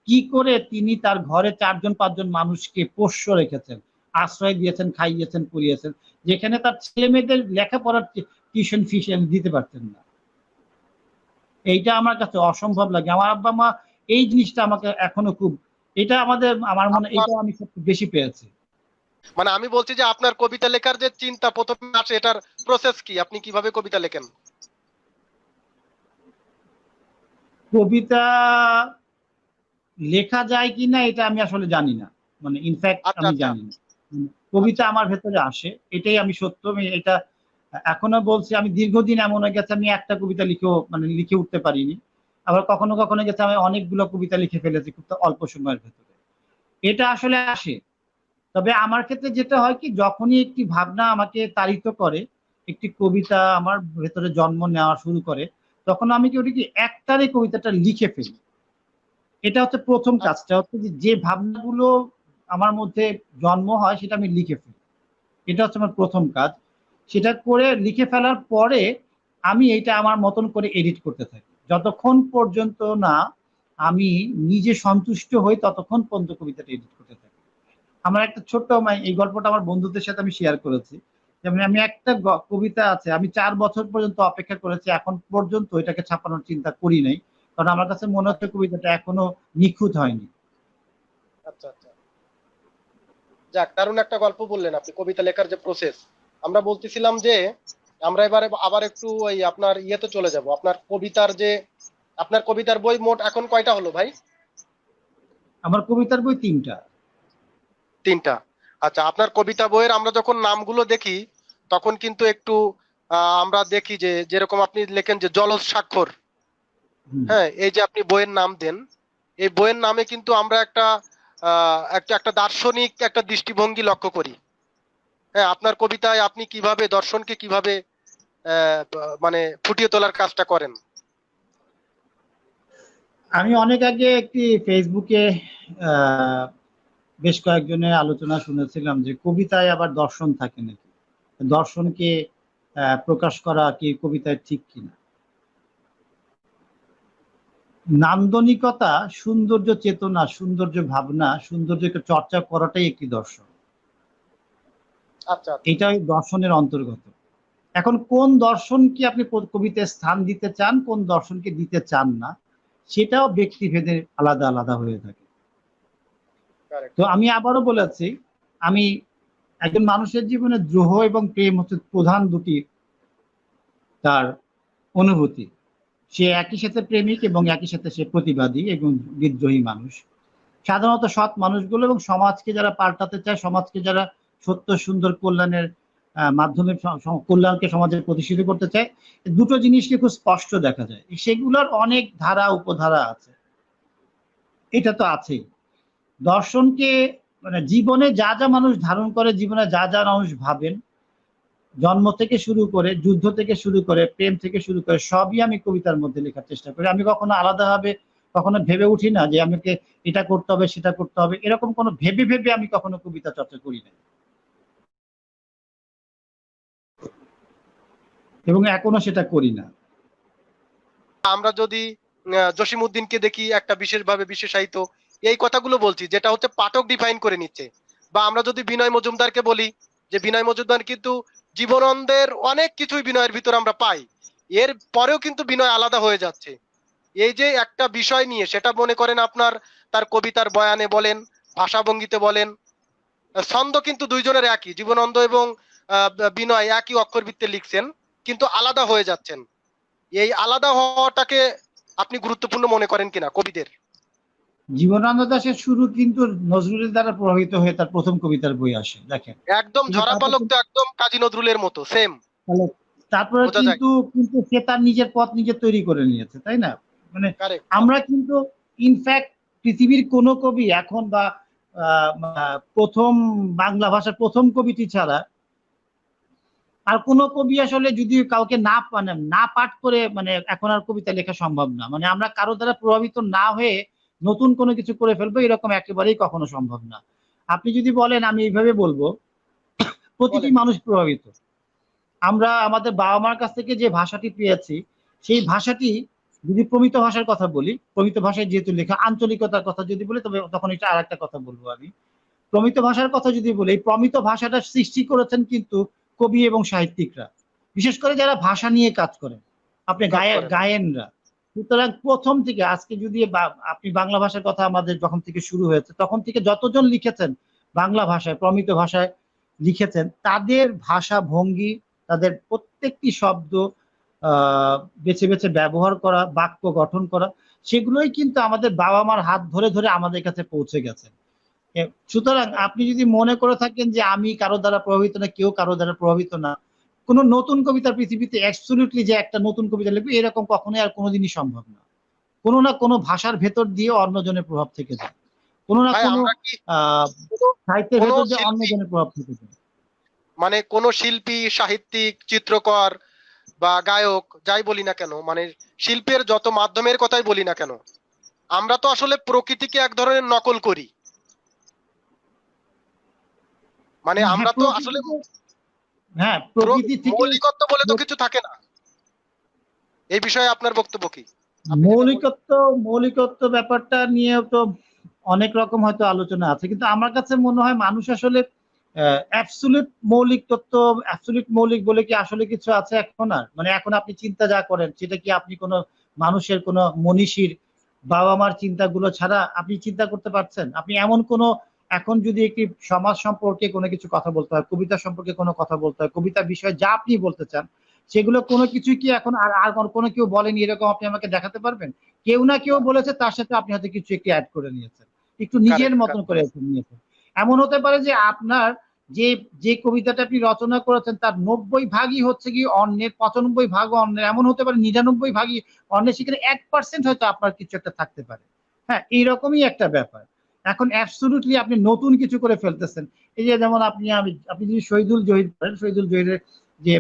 কি করে তিনি তার ঘরে 4-5 জন মানুষকে পোষ্য রেখেছেন, আশ্রয় দিয়েছেন, খাইয়েছেন, পড়িয়েছেন, যেখানে তার ছেলে মেয়েদের লেখাপড়ার টিউশন ফিস দিতে পারতেন না। এইটা আমার কাছে অসম্ভব লাগে। আমার আব্বা মা এই জিনিসটা আমাকে এখনো খুব, এটা আমার মনে আপনার এটা আমি সবচেয়ে বেশি পেয়েছি। মানে আমি বলছি যে আপনার কবিতা লেখার যে চিন্তা প্রথমে আসে, এটার প্রসেস কি? আপনি কিভাবে কবিতা লেখেন? কবিতা লেখা যায় কিনা এটা আমি আসলে জানি না, ইনফ্যাক্ট আচ্ছা, আমি আচ্ছা, জানি না। কবিতা আচ্ছা। আমার ভেতরে আসে, এটাই আমি সত্য, আমি এটা এখনো বলছি, আমি দীর্ঘদিন এমন হয়ে গেছে আমি একটা কবিতা লিখে উঠতে পারিনি। আবার কখনো কখনো গেছে আমি অনেকগুলো কবিতা লিখে ফেলেছি খুব অল্প সময়ের ভেতরে। এটা আসলে আসে। তবে আমার ক্ষেত্রে যেটা হয় কি, যখনই একটি ভাবনা আমাকে তাড়িত করে, একটি কবিতা আমার ভেতরে জন্ম নেওয়া শুরু করে, তখন আমি কি ওটা কি একটারে কবিতাটা লিখে ফেলি। এটা হচ্ছে প্রথম কাজটা, হচ্ছে যে ভাবনাগুলো আমার মধ্যে জন্ম হয় সেটা আমি লিখে ফেলি। এটা হচ্ছে আমার প্রথম কাজ। সেটা করে লিখে ফেলার পরে আমি এইটা আমার মতন করে এডিট করতে থাকি, যতক্ষণ পর্যন্ত না আমি নিজে সন্তুষ্ট হই ততক্ষণ পর্যন্ত কবিতাটা এডিট করতে থাকি। আমার একটা ছোট্ট এই গল্পটা আমার বন্ধুদের সাথে আমি শেয়ার করেছি। যেমন আমি একটা কবিতা আছে, আমি 4 বছর পর্যন্ত অপেক্ষা করেছি, এখন পর্যন্ত এটাকে ছাপানোর চিন্তা করি নাই, কারণ আমার কাছে মনে হচ্ছে কবিতাটা এখনো নিখুঁত হয়নি। আচ্ছা আচ্ছা, যাক, দারুণ একটা গল্প বললেন আপনি, কবিতা লেখার যে প্রসেস। আমরা বলতেছিলাম যে আমরা এবারে আবার একটু ওই আপনার ইয়েতে চলে যাব, আপনার কবিতার বই মোট এখন কয়টা হলো ভাই? আমার কবিতার বই 3টা। 3টা। আচ্ছা, আপনার কবিতা বইয়ের আমরা যখন নামগুলো দেখি তখন কিন্তু একটু আমরা দেখি যে যেরকম আপনি লেখেন যে জলজ স্বাক্ষর। হ্যাঁ, এই যে আপনি বইয়ের নাম দেন, এই বইয়ের নামে কিন্তু আমরা একটা দার্শনিক একটা দৃষ্টিভঙ্গি লক্ষ্য করি। হ্যাঁ, আপনার কবিতায় আপনি কিভাবে দর্শনকে কিভাবে মানে ফুটিয়ে তোলার কাজটা করেন? আমি অনেক আগে একটি ফেসবুকে বেশ কয়েকজনের আলোচনা শুনেছিলাম যে কবিতায় আবার দর্শন থাকে নাকি, দর্শনকে প্রকাশ করা কি কবিতায় ঠিক কিনা। নান্দনিকতা, সৌন্দর্য চেতনা, সৌন্দর্য ভাবনা, সৌন্দর্যকে চর্চা করাটাই একটি দর্শন। আচ্ছা, এটাই দর্শনের অন্তর্গত। এখন কোন দর্শনকে আপনি কবিতায় স্থান দিতে চান, কোন দর্শনকে দিতে চান না, সেটাও ব্যক্তিভেদে আলাদা আলাদা হয়ে থাকে। তো আমি আবারও বলেছি, আমি একজন মানুষের জীবনে দ্রোহ এবং প্রেম হচ্ছে প্রধান দুটি তার অনুভূতি। সে একই সাথে প্রেমিক এবং একই সাথে সে প্রতিবাদী এবং বিদ্রোহী মানুষ। সাধারণত সৎ মানুষগুলো এবং সমাজকে যারা পাল্টাতে চায়, সমাজকে যারা সত্য সুন্দর কল্যাণের মাধ্যমে কল্যাণকে সমাজে প্রতিষ্ঠিত করতে চায়, দুটো জিনিসকে খুব স্পষ্ট দেখা যায়। সেগুলোর অনেক ধারা উপধারা আছে, এটা তো আছেই। দর্শনকে মানে জীবনে যা যা মানুষ ধারণ করে, জীবনে যা যা মানুষ ভাবেন, জন্ম থেকে শুরু করে, যুদ্ধ থেকে শুরু করে, প্রেম থেকে শুরু করে, সবই আমি কবিতার মধ্যে লেখার চেষ্টা করি। আমি কখনো আলাদাভাবে কখনো ভেবে উঠি না যে আমাকে এটা করতে হবে সেটা করতে হবে, এরকম কোনো ভেবে ভেবে আমি কখনো কবিতা চর্চা করি না, এবং এখনো সেটা করি না। আমরা যদি জসিমউদ্দিনকে দেখি একটা বিশেষভাবে বিশেষায়িত, এই কথাগুলো বলছি যেটা হচ্ছে পাঠক ডিফাইন করে নিচ্ছে। বা আমরা যদি বিনয় মজুমদারকে বলি, যে বিনয় মজুমদার কিন্তু জীবনানন্দের অনেক কিছুই বিনয়ের ভিতর আমরা পাই, এর পরেও কিন্তু বিনয় আলাদা হয়ে যাচ্ছে। এই যে একটা বিষয় নিয়ে, সেটা মনে করেন আপনার তার কবিতার বয়ানে বলেন, ভাষাভঙ্গিতে বলেন, ছন্দ কিন্তু দুইজনের একই, জীবনানন্দ এবং বিনয় একই অক্ষরবৃত্তে লিখছেন, কিন্তু আলাদা হয়ে যাচ্ছেন। এই আলাদা হওয়াটাকে আপনি গুরুত্বপূর্ণ মনে করেন কিনা কবিদের? জীবনানন্দ দাশের শুরু কিন্তু নজরুলের দ্বারা প্রভাবিত হয়ে তার প্রথম কবিতার বই আসে, দেখেন। একদম ঝরা পালক তো একদম কাজী নজরুলের মতো সেম। তারপরে কিন্তু কিন্তু সে তার নিজের পথ নিজে তৈরি করে নিয়েছে, তাই না? মানে আমরা কিন্তু ইনফ্যাক্ট পৃথিবীর কোন কবি এখন বা প্রথম বাংলা ভাষার প্রথম কবিটি ছাড়া আর কোন কবি আসলে যদি কাউকে না পাঠ করে এখন আর কবিতা লেখা সম্ভব না। আমরা কারো দ্বারা প্রভাবিত না হয়ে নতুন কোনো কিছু করে ফেলবো, এরকম একেবারেই কখনো সম্ভব না। আপনি যদি বলেন, আমি এইভাবে বলবো, প্রতিটি মানুষ প্রভাবিত। আমরা আমাদের বাবা মার কাছ থেকে যে ভাষাটি পেয়েছি, সেই ভাষাটি যদি প্রমিত ভাষার কথা বলি, প্রমিত ভাষায় যেহেতু লেখা, আঞ্চলিকতার কথা যদি বলি, তবে তখন এটা আর একটা কথা বলবো। আমি প্রমিত ভাষার কথা যদি বলি, এই প্রমিত ভাষাটা সৃষ্টি করেছেন কিন্তু কবি এবং সাহিত্যিকরা, বিশেষ করে যারা ভাষা নিয়ে কাজ করেন, আপনি গায়েনরা। সুতরাং প্রথম থেকে আজকে যদি আপনি বাংলা ভাষার কথা আমাদের যখন থেকে শুরু হয়েছে তখন থেকে যতজন লিখেছেন বাংলা ভাষায়, প্রমিত ভাষায় লিখেছেন, তাদের ভাষা ভঙ্গি, তাদের প্রত্যেকটি শব্দ বেছে বেছে ব্যবহার করা, বাক্য গঠন করা, সেগুলোই কিন্তু আমাদের বাবা মার হাত ধরে ধরে আমাদের কাছে পৌঁছে গেছেন। সুতরাং আপনি যদি মনে করে থাকেন যে আমি কারো দ্বারা প্রভাবিত না, কেউ কারো দ্বারা প্রভাবিত না, কোনো নতুন কবিতা পৃথিবীতে অ্যাবসলিউটলি যে একটা নতুন কবিতা লিখবে এরকম কখনোই আর কোনোদিনই সম্ভব না। কোনো না কোনো ভাষার ভেতর দিয়ে অন্যজনের প্রভাব থেকে যায়, কোনো না ভাই কোনো আমরা কি সাহিত্যের কোনো ভেতর দিয়ে শিল্পী, অন্যজনের প্রভাব থেকে যায়। মানে কোন শিল্পী, সাহিত্যিক, চিত্রকর বা গায়ক যাই বলি না কেন, মানে শিল্পের যত মাধ্যমের কথাই বলি না কেন, আমরা তো আসলে প্রকৃতিকে এক ধরনের নকল করি। মানে হ্যাঁ, আমরা তো আসলে হ্যাঁ, প্রকৃতি থেকে মৌলিকত্ব বলে তো কিছু থাকে না। এই বিষয়ে আপনার বক্তব্য কি? আপনি যেটা বললেন। মৌলিকত্ব ব্যাপারটা নিয়ে তো অনেক রকম হয়তো আলোচনা আছে, কিন্তু আমার কাছে মনে হয় মানুষ আসলে অ্যাবসলিউট মৌলিক বলে কি আসলে কিছু আছে এখন আর? মানে এখন আপনি চিন্তা যা করেন সেটা কি আপনি কোনো মানুষের কোনো মনীষীর বাবা মার চিন্তাগুলো ছাড়া আপনি চিন্তা করতে পারছেন? আপনি এমন কোনো, এখন যদি একটি সমাজ সম্পর্কে কোনো কিছু কথা বলতে হয়, কবিতা সম্পর্কে কোনো কথা বলতে হয়, কবিতা বিষয়ে যা আপনি বলতে চান সেগুলো কোনো কিছুই কি এখন আর আর কোনো কেউ বলেনি এরকম আপনি আমাকে দেখাতে পারবেন? কেউ না কেউ বলেছে, তার সাথে আপনি হয়তো কিছু একটু অ্যাড করে নিয়েছেন, একটু নিজের কারেক্ট। মতন করে নিয়েছেন। এমন হতে পারে যে আপনার যে যে কবিতাটা আপনি রচনা করেছেন তার 90 ভাগই হচ্ছে কি অন্যের, 95 ভাগও অন্যের, এমন হতে পারে 99 ভাগই অন্যের, সেখানে 1% হয়তো আপনার কিছু একটা থাকতে পারে। হ্যাঁ, এইরকমই একটা ব্যাপার। এখন অ্যাবসলিউটলি আপনি নতুন কিছু করে ফেলতেছেন। এই যে যেমন আপনি যদি শহীদুল জহির করেন, শহীদুল জহিরের যে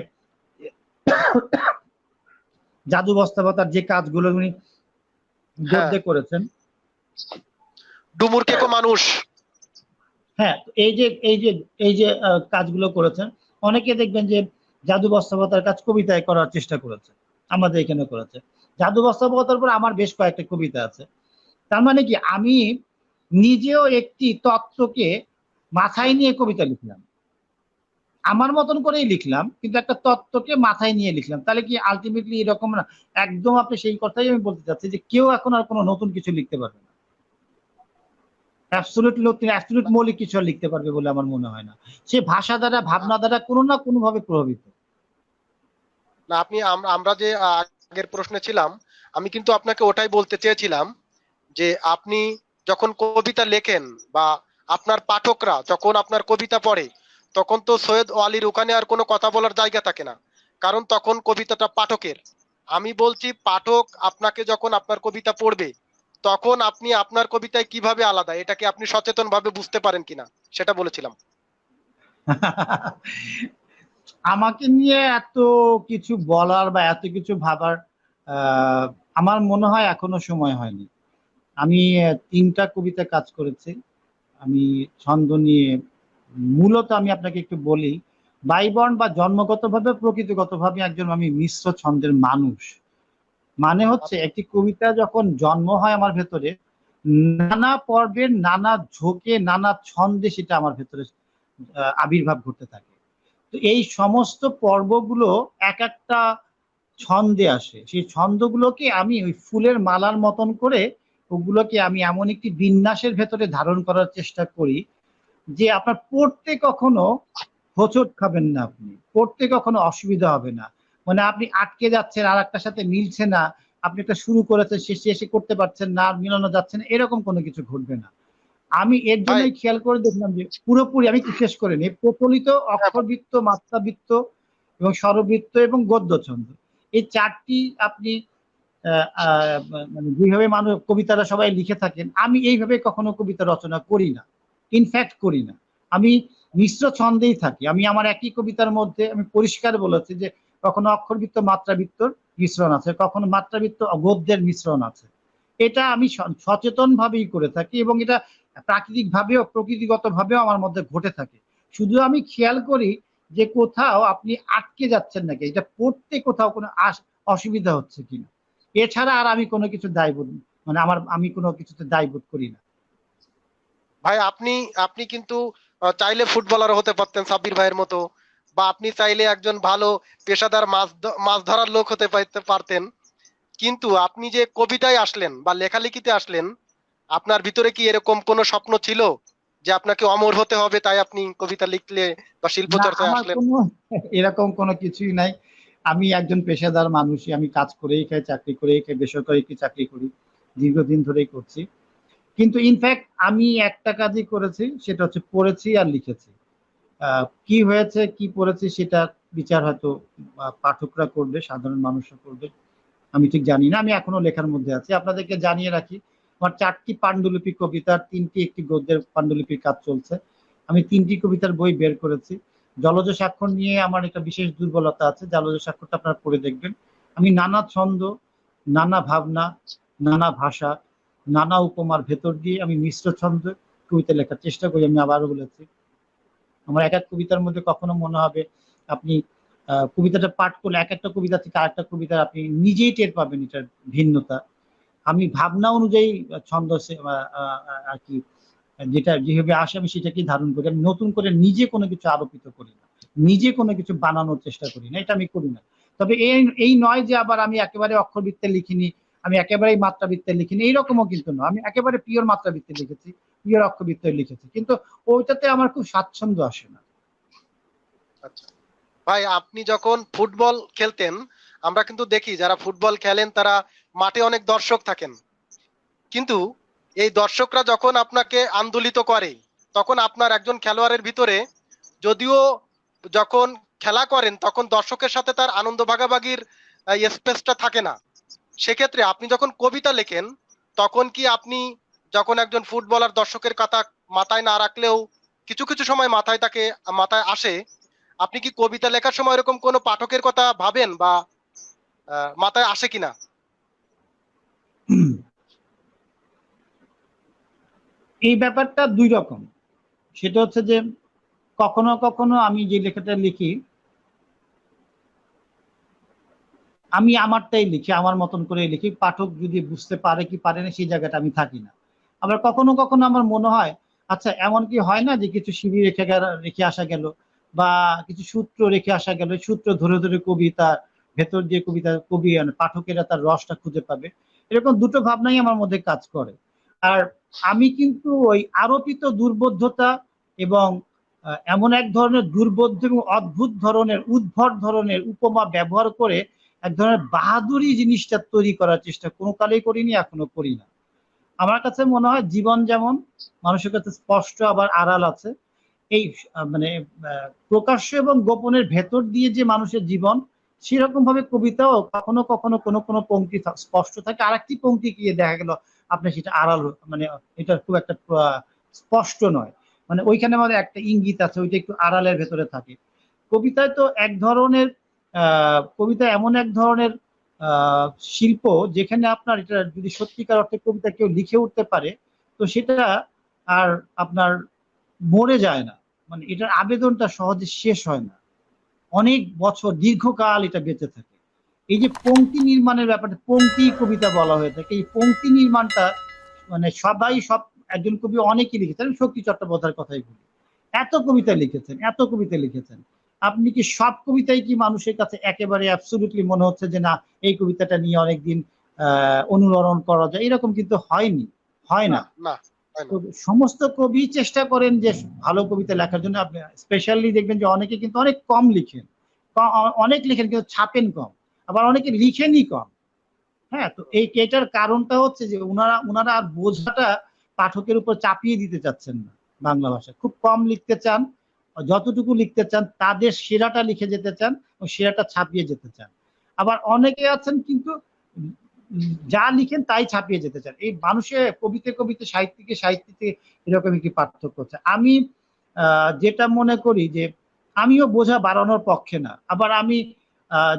জাদু বস্তাবতার যে কাজগুলো উনি হ্যাঁ, গদ্যে করেছেন, ডুমুর কেকো মানুষ। হ্যাঁ, এই যে কাজগুলো করেছেন, অনেকে দেখবেন যে জাদু বাস্তবতার কাজ কবিতায় করার চেষ্টা করেছে, আমাদের এখানে করেছে। জাদু বাস্তবতার পর আমার বেশ কয়েকটা কবিতা আছে। তার মানে কি আমি নিজেও একটি তত্ত্বকে মাথায় নিয়ে কবিতা লিখলাম, আমার মতন করেই লিখলাম, কিন্তু একটা তত্ত্বকে মাথায় নিয়ে লিখলাম। তাহলে কি আলটিমেটলি এরকম না? একদম আপনি সেই কথাই আমি বলতে চাচ্ছি যে কেউ এখন আর কোনো নতুন কিছু লিখতে পারবে না, অ্যাবসলিউট মৌলিক কিছু আর লিখতে পারবে বলে আমার মনে হয় না। সে ভাষা দ্বারা, ভাবনা দ্বারা কোনো না কোনো ভাবে প্রভাবিত। না, আপনি আমরা যে আগের প্রশ্নে ছিলাম, আমি কিন্তু আপনাকে ওটাই বলতে চেয়েছিলাম যে আপনি যখন কবিতা লেখেন বা আপনার পাঠকরা যখন আপনার কবিতা পড়ে, তখন তো সৈয়দ ওয়ালির ওখানে আর কোনো কথা বলার জায়গা থাকে না, কারণ তখন কবিতাটা পাঠকের। আমি বলছি পাঠক আপনাকে যখন আপনার কবিতা পড়বে, তখন আপনি আপনার কবিতায় কিভাবে আলাদা, এটাকে আপনি সচেতন ভাবে বুঝতে পারেন কিনা সেটা বলেছিলাম। আমাকে নিয়ে এত কিছু বলার বা এত কিছু ভাবার আমার মনে হয় এখনো সময় হয়নি। আমি 3টা কবিতা কাজ করেছি। আমি ছন্দ নিয়ে, মূলত আমি আপনাকে একটু বলি, বাইবর্ন বা জন্মগতভাবে প্রকৃতিগতভাবে একজন আমি মিশ্র ছন্দের মানুষ। মানে হচ্ছে একটি কবিতা যখন জন্ম হয় আমার ভেতরে, নানা পর্বের নানা ঝোঁকে নানা ছন্দে সেটা আমার ভেতরে আবির্ভাব ঘটতে থাকে। তো এই সমস্ত পর্বগুলো এক একটা ছন্দে আসে, সেই ছন্দগুলোকে আমি ওই ফুলের মালার মতন করে ওগুলোকে আমি এমন একটি বিন্যাসের ভেতরে ধারণ করার চেষ্টা করি যে আপনার পড়তে কখনো হোঁচট খাবেন না, আপনি পড়তে কখনো অসুবিধা হবে না। মানে আপনি আটকে যাচ্ছেন, আর একটার সাথে মিলছে না, আপনি একটা শুরু করেছেন শেষে এসে করতে পারছেন না, আর মিলানো যাচ্ছে না, এরকম কোনো কিছু ঘটবে না। আমি এর ভাই, জন্যই খেয়াল করে দেখলাম যে পুরোপুরি আমি কি শেষ করে নিই, প্রচলিত হ্যাঁ, অক্ষরবৃত্ত, মাত্রাবৃত্ত এবং স্বরবৃত্ত এবং গদ্য ছন্দ, এই 4টি আপনি মানে যেভাবে মানুষ কবিতারা সবাই লিখে থাকেন, আমি এইভাবে কখনো কবিতা রচনা করি না, ইনফ্যাক্ট করি না। আমি মিশ্র ছন্দেই থাকি। আমি আমার একই কবিতার মধ্যে আমি পরিষ্কার বলেছি যে কখনো অক্ষরবৃত্ত মাত্রাবৃত্তর মিশ্রণ আছে, কখনো মাত্রাবৃত্ত গদ্যের মিশ্রণ আছে। এটা আমি সচেতন ভাবেই করে থাকি এবং এটা প্রাকৃতিক ভাবেও প্রকৃতিগত ভাবেও আমার মধ্যে ঘটে থাকে। শুধু আমি খেয়াল করি যে কোথাও আপনি আটকে যাচ্ছেন নাকি, এটা পড়তে কোথাও কোনো অসুবিধা হচ্ছে কিনা। এছাড়া আর আমি কোনো কিছু দায়বোধ, মানে আমি কোনো কিছুতে দায়বোধ করি না। ভাই আপনি আপনি কিন্তু চাইলে ফুটবলার হতে পারতেন সাব্বির ভাইয়ের মতো, বা আপনি চাইলে একজন ভালো পেশাদার মাছ ধরার লোক হতে পারতেন। কিন্তু আপনি যে কবিতায় আসলেন বা লেখালেখিতে আসলেন, আপনার ভিতরে কি এরকম কোনো স্বপ্ন ছিল যে আপনাকে অমর হতে হবে, তাই আপনি কবিতা লিখলে বা শিল্প না, চর্চায় আমার আসলেন? কোনো এরকম কোনো কিছুই নাই। আমি একজন পেশাদার মানুষই, আমি কাজ করেই খাই, চাকরি করেই খাই, বেসরকারি কি চাকরি করি, দীর্ঘদিন ধরেই করছি। কিন্তু ইনফ্যাক্ট আমি একটা কাজই করেছি, সেটা হচ্ছে পড়েছি আর লিখেছি। কি হয়েছে কি পড়েছি সেটা বিচার হয়তো পাঠকরা করবে, সাধারণ মানুষরা করবে, আমি ঠিক জানি না। আমি এখনো লেখার মধ্যে আছি। আপনাদেরকে জানিয়ে রাখি, আমার 4টি পাণ্ডুলিপি কবিতার 3টি একটি গদ্যের পাণ্ডুলিপির কাজ চলছে। আমি 3টি কবিতার বই বের করেছি। জলজ স্বাক্ষর নিয়ে আমার একটা বিশেষ দুর্বলতা আছে, জলজ স্বাক্ষরটা আপনারা পড়ে দেখবেন। আমি নানা ছন্দ, নানা ভাবনা, নানা ভাষা, নানা উপমার ভেতর দিয়ে আমি মিশ্র ছন্দ কবিতা লেখার চেষ্টা করি। আমি আবারও বলেছি, আমার এক এক কবিতার মধ্যে কখনো মনে হবে আপনি কবিতাটা পাঠ করলে এক একটা কবিতা থেকে আরেকটা কবিতা আপনি নিজেই টের পাবেন এটার ভিন্নতা। আমি ভাবনা অনুযায়ী ছন্দ আর কি যেটা যেভাবে আসে আমি সেটাকেই ধারণ করি। আমি নতুন করে নিজে কোনো কিছু আরোপিত করি না, নিজে কোনো কিছু বানানোর চেষ্টা করি না, এটা আমি করি না। তবে এই নয় যে আবার আমি একেবারে অক্ষরবৃত্তে লিখিনি, আমি একেবারেই মাত্রাবৃত্তে লিখিনি, এইরকমও কিন্তু নয়। আমি একেবারে পিওর মাত্রাবৃত্তে লিখেছি, পিওর অক্ষরবৃত্তে লিখেছি, কিন্তু ওইটাতে আমার খুব স্বাচ্ছন্দ্য আসে না। আচ্ছা ভাই, আপনি যখন ফুটবল খেলতেন, আমরা কিন্তু দেখি যারা ফুটবল খেলেন তারা মাঠে অনেক দর্শক থাকেন, কিন্তু এই দর্শকরা যখন আপনাকে আন্দোলিত করে তখন আপনার একজন খেলোয়াড়ের ভিতরে যদিও যখন খেলা করেন তখন দর্শকের সাথে তার আনন্দ ভাগাভাগির স্পেসটা থাকে না। সেক্ষেত্রে আপনি যখন কবিতা লেখেন তখন কি আপনি যখন একজন ফুটবলার দর্শকের কথা মাথায় না রাখলেও কিছু কিছু সময় মাথায় আসে, আপনি কি কবিতা লেখার সময় এরকম কোনো পাঠকের কথা ভাবেন বা মাথায় আসে কিনা? এই ব্যাপারটা দুই রকম। সেটা হচ্ছে যে কখনো কখনো আমি যে লেখাটা লিখি আমি আমারটাই লিখি, আমার মতন করে লিখি, পাঠক যদি বুঝতে পারে কি পারে না সেই জায়গাটা আমি থাকি না। আবার কখনো কখনো আমার মনে হয়, আচ্ছা এমন কি হয় না যে কিছু সিঁড়ি রেখে আসা গেল বা কিছু সূত্র রেখে আসা গেল, সূত্র ধরে ধরে কবিতা ভেতর দিয়ে কবি পাঠকেরা তার রসটা খুঁজে পাবে। এরকম দুটো ভাবনাই আমার মধ্যে কাজ করে। আর আমি কিন্তু ওই আরোপিত দুর্বোধ্যতা এবং এমন এক ধরনের দুর্বোধ্য এবং অদ্ভুত ধরনের উদ্ভট ধরনের উপমা ব্যবহার করে এক ধরনের বাহাদুরি জিনিসটা তৈরি করার চেষ্টা কোনো কালেই করিনি, এখনো করি না। আমার কাছে মনে হয় জীবন যেমন মানুষের কাছে স্পষ্ট আবার আড়াল আছে, এই মানে প্রকাশ্য এবং গোপনের ভেতর দিয়ে যে মানুষের জীবন, সেরকম ভাবে কবিতাও কখনো কখনো কোনো কোনো পংক্তি স্পষ্ট থাকে, আরেকটি পংক্তি গিয়ে দেখা গেল আপনার সেটা আড়াল, মানে এটা খুব একটা স্পষ্ট নয়, মানে ওইখানে আমাদের একটা ইঙ্গিত আছে, ওইটা একটু আড়ালের ভেতরে থাকে। কবিতায় তো এক ধরনের কবিতা এমন এক ধরনের শিল্প যেখানে আপনার এটা যদি সত্যিকার অর্থে কবিতা কেউ লিখে উঠতে পারে তো সেটা আর আপনার মরে যায় না, মানে এটার আবেদনটা সহজে শেষ হয় না, অনেক বছর দীর্ঘকাল এটা বেঁচে থাকে। এই যে পংক্তি নির্মাণের ব্যাপারটা, পংক্তি কবিতা বলা হয়ে থাকে, এই পংক্তি নির্মাণটা মানে সব একজন কবি অনেকেই লিখেছেন, শক্তি চট্টোপাধ্যায়ের কথাই বলি, এত কবিতা লিখেছেন, এত কবিতা লিখেছেন, আপনি কি সব কবিতাই কি মানুষের কাছে একেবারে অ্যাবসলিউটলি মনে হচ্ছে যে না এই কবিতাটা নিয়ে অনেকদিন অনুরণন করা যায়? এরকম কিন্তু হয়নি, হয় না। সমস্ত কবি চেষ্টা করেন যে ভালো কবিতা লেখার জন্য। আপনি স্পেশালি দেখবেন যে অনেকে কিন্তু অনেক কম লিখেন, অনেক লিখেন কিন্তু ছাপেন কম, আবার অনেকে লিখেনই কম। হ্যাঁ, তো এটার কারণটা হচ্ছে যে ওনারা আর বোঝাটা পাঠকের উপর চাপিয়ে দিতে চাচ্ছেন না, বাংলা ভাষা খুব কম লিখতে চান, যতটুকু লিখতে চান তাদের সেরাটা লিখে যেতে চান ও সেরাটা ছাপিয়ে যেতে চান। আবার অনেকে আছেন কিন্তু যা লিখেন তাই ছাপিয়ে যেতে চান। এই মানুষের কবিতে সাহিত্যিকে এরকম একটি পার্থক্য হচ্ছে। আমি যেটা মনে করি যে আমিও বোঝা বাড়ানোর পক্ষে না, আবার আমি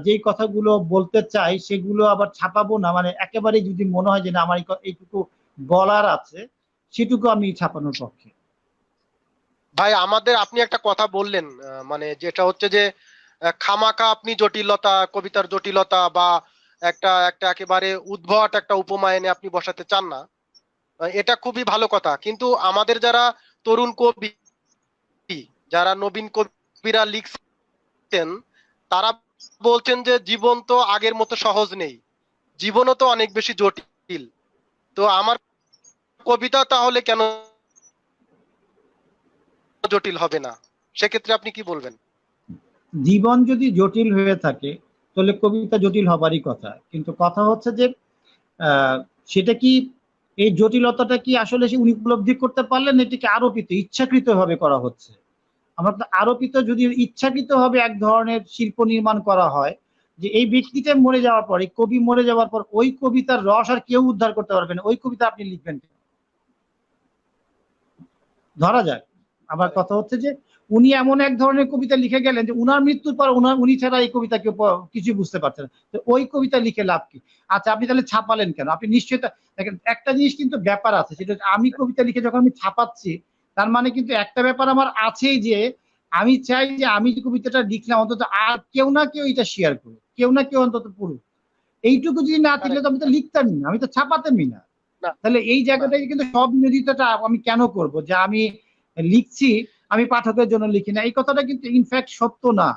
যেই কথাগুলো বলতে চাই সেগুলো আবার ছাপাবো না, মানে একেবারে যদি মনে হয় যে না আমার এইটুকু বলার আছে সেটুকু আমি ছাপানোর পক্ষে। ভাই আপনি একটা কথা বললেন, মানে যেটা হচ্ছে যে খামাখা আপনি জটিলতা, কবিতার জটিলতা বা একটা একটা একেবারে উদ্ভট একটা উপমা এনে আপনি বসাতে চান না, এটা খুবই ভালো কথা। কিন্তু আমাদের যারা তরুণ কবি, যারা নবীন কবিরা লিখছেন, তারা বলছেন যে জীবন তো আগের মতো সহজ নেই, জীবনও তো অনেক বেশি জটিল। তো আমার কবিতা তাহলে কেন জটিল হবে না? সেক্ষেত্রে আপনি কি বলবেন? জীবন যদি জটিল হয়ে থাকে তাহলে কবিতা জটিল হবারই কথা, কিন্তু কথা হচ্ছে যে সেটা কি এই জটিলতাটা কি আসলে উনি উপলব্ধি করতে পারলেন, এটিকে আরোপিত ইচ্ছাকৃত ভাবে করা হচ্ছে। আমরা তো আরোপিত, যদি ইচ্ছাকৃত ভাবে এক ধরনের শিল্প নির্মাণ করা হয় যে এই ব্যক্তিটা মরে যাওয়ার পর, এই কবি মরে যাওয়ার পর ওই কবিতার রস আর কেউ উদ্ধার করতে পারবে না, ওই কবিতা আপনি লিখবেন কেন? ধরা যাক, আবার কথা হচ্ছে যে উনি এমন এক ধরনের কবিতা লিখে গেলেন যে উনার মৃত্যুর পর উনি ছাড়া এই কবিতা কেউ কিছু বুঝতে পারছে না, তো ওই কবিতা লিখে লাভ কি? আচ্ছা, আপনি তাহলে ছাপালেন কেন? আপনি নিশ্চয়ই দেখেন, একটা জিনিস কিন্তু ব্যাপার আছে, সেটা হচ্ছে আমি কবিতা লিখে যখন আমি ছাপাচ্ছি, তার মানে কিন্তু একটা ব্যাপার আমার আছেই যে আমি চাই যে আমি যে কবিতাটা লিখলাম অন্তত আর কেউ না কেউ এটা শেয়ার করুক, কেউ না কেউ অন্তত পড়ুক। এইটুকু যদি না থাকলে তো আমি তো লিখতামই না, আমি তো ছাপাতামই না। তাহলে এই জায়গাটাকে কিন্তু স্ববিরোধিতাটা আমি কেন করব যে আমি লিখছি, আমি পাঠকের জন্য লিখি না, এই কথাটা কিন্তু ইনফ্যাক্ট সত্য না।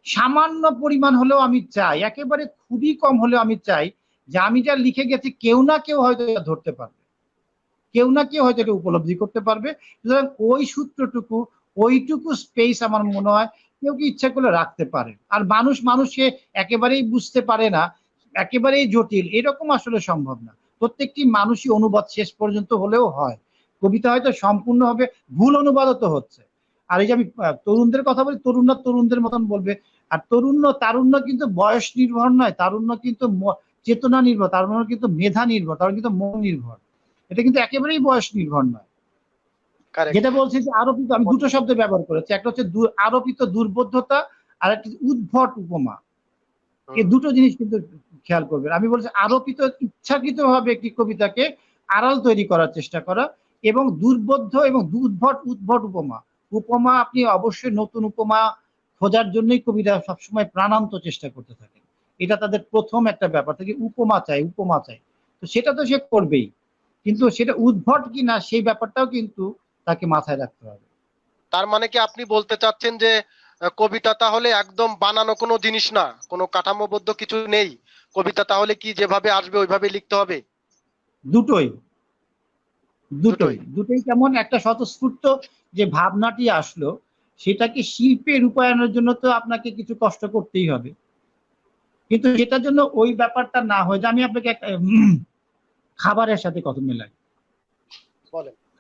সামান্য পরিমাণ হলেও আমি চাই, একেবারে খুবই কম হলেও আমি চাই যে আমি যা লিখে গেছি কেউ না কেউ হয়তো ধরতে পারবে, কেউ না কেউ হয়তো এটা উপলব্ধি করতে পারবে। সুতরাং ওই সূত্রটুকু, ওইটুকু স্পেস আমার মনে হয় কেউ কি ইচ্ছা করলে রাখতে পারে। আর মানুষকে একেবারেই বুঝতে পারে না, একেবারেই জটিল, এরকম আসলে সম্ভব না। প্রত্যেকটি মানুষই অনুবাদ শেষ পর্যন্ত হলেও হয়, কবিতা হয়তো সম্পূর্ণ হবে, ভুল অনুবাদও তো হচ্ছে। আর এই যে আমি তরুণদের কথা বলি, তরুণরা তরুণদের মতন বলবে। আর তারুণ্য কিন্তু বয়স নির্ভর নয়, তারুণ্য কিন্তু চেতনা নির্ভর, তারুণ্য কিন্তু মেধা নির্ভর, তারুণ্য কিন্তু মন নির্ভর, এটা কিন্তু একেবারেই বয়স নির্ভর নয়। যেটা বলছি যে আরোপিত, আমি দুটো শব্দ ব্যবহার করেছি, একটা হচ্ছে আরোপিত দুর্বোধ্যতা, আর একটা উদ্ভট উপমা। এই দুটো জিনিস কিন্তু খেয়াল করবেন। আমি বলছি আরোপিত ইচ্ছাকৃত ভাবে একটি কবিতাকে আড়াল তৈরি করার চেষ্টা করা, এবং দুর্বোধ্য এবং উদ্ভট উপমা আপনি অবশ্যই নতুন উপমা খোঁজার জন্যই কবিরা সবসময় প্রাণান্ত চেষ্টা করতে থাকেন। এটা তাদের প্রথম একটা ব্যাপার থেকে, উপমা চাই, তো সেটা তো সে করবেই, কিন্তু সেটা উদ্ভট কিনা সেই ব্যাপারটাও কিন্তু তাকে মাথায় রাখতে হবে। তার মানে কি আপনি বলতে চাচ্ছেন যে কবিতা তাহলে একদম বানানো কোনো জিনিস না, কোনো কাঠামোবদ্ধ কিছু নেই, কবিতা তাহলে কি যেভাবে আসবে ওইভাবে লিখতে হবে? দুটোই কেমন একটা স্বতঃস্ফূর্ত যে ভাবনাটি আসলো, সেটাকে শিল্পে রূপায়ণের জন্য তো আপনাকে কিছু কষ্ট করতেই হবে, কিন্তু সেটার জন্য ওই ব্যাপারটা না হয় যে আমি আপনাকে একটা খাবারের সাথে কত মেলাই।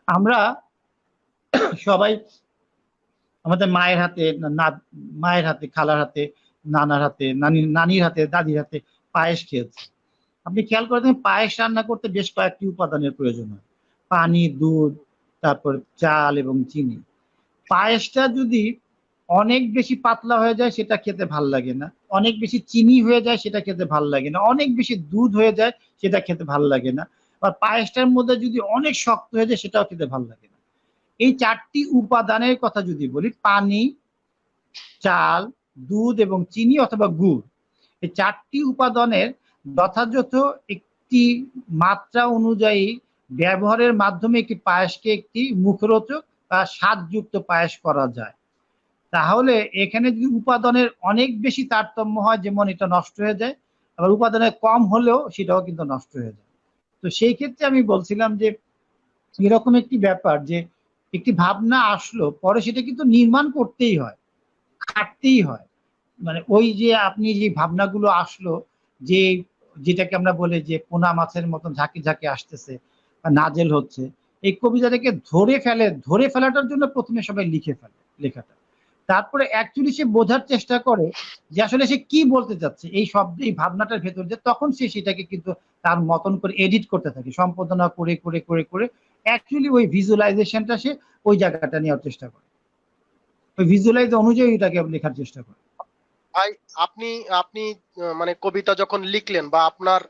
আমরা সবাই আমাদের মায়ের হাতে, খালার হাতে, নানার হাতে, নানির হাতে, দাদির হাতে পায়েস খেয়েছে। আপনি খেয়াল করে দেখেন, পায়েস রান্না করতে বেশ কয়েকটি উপাদানের প্রয়োজন হয়, পানি, দুধ, তারপর চাল এবং চিনি। পায়েসটা যদি অনেক বেশি পাতলা হয়ে যায় সেটা খেতে ভাল লাগে না, অনেক বেশি চিনি হয়ে যায় সেটা খেতে ভাল লাগে না, অনেক বেশি দুধ হয়ে যায় সেটা খেতে ভাল লাগে না, বা পায়েসটার মধ্যে যদি অনেক শক্ত হয়ে যায় সেটাও খেতে ভাল লাগে না। এই চারটি উপাদানের কথা যদি বলি, পানি, চাল, দুধ এবং চিনি অথবা গুড়, এই চারটি উপাদানের যথাযথ একটি মাত্রা অনুযায়ী ব্যবহারের মাধ্যমে একটি পায়েসকে একটি মুখরোচক বা স্বাদযুক্ত পায়েস করা যায়। তাহলে এখানে যদি উপাদানের অনেক বেশি তারতম্য হয়, যেমন এটা নষ্ট হয়ে যায়, আবার উপাদানের কম হলেও সেটাও কিন্তু নষ্ট হয়ে যায়। তো সেই ক্ষেত্রে আমি বলছিলাম যে এরকম একটি ব্যাপার যে একটি ভাবনা আসলো, পরে সেটা কিন্তু নির্মাণ করতেই হয়, খাটতেই হয়। মানে ওই যে আপনি যে ভাবনাগুলো আসলো, যে যেটাকে আমরা বলি যে পোনা মাছের মতন ঝাঁকে ঝাঁকে আসতেছে বা নাজেল হচ্ছে, এই কবিতাটাকে ধরে ফেলাটার জন্য প্রথমে সবাই লিখে ফেলে লেখাটা, তারপরে অ্যাকচুয়ালি সে বোঝার চেষ্টা করে যে আসলে সে কি বলতে চাচ্ছে এই শব্দ, এই ভাবনাটার ভেতর যে, তখন সে সেটাকে কিন্তু তার মতন করে এডিট করতে থাকে, সম্পাদনা করে করে করে করে অ্যাকচুয়ালি ওই ভিজুয়ালাইজেশনটা সে ওই জায়গাটা নেওয়ার চেষ্টা করে, ওই ভিজুয়ালাইজ অনুযায়ী এটাকে লেখার চেষ্টা করে। ভাই, আপনি আপনি মানে কবিতা যখন লিখলেন বা আপনার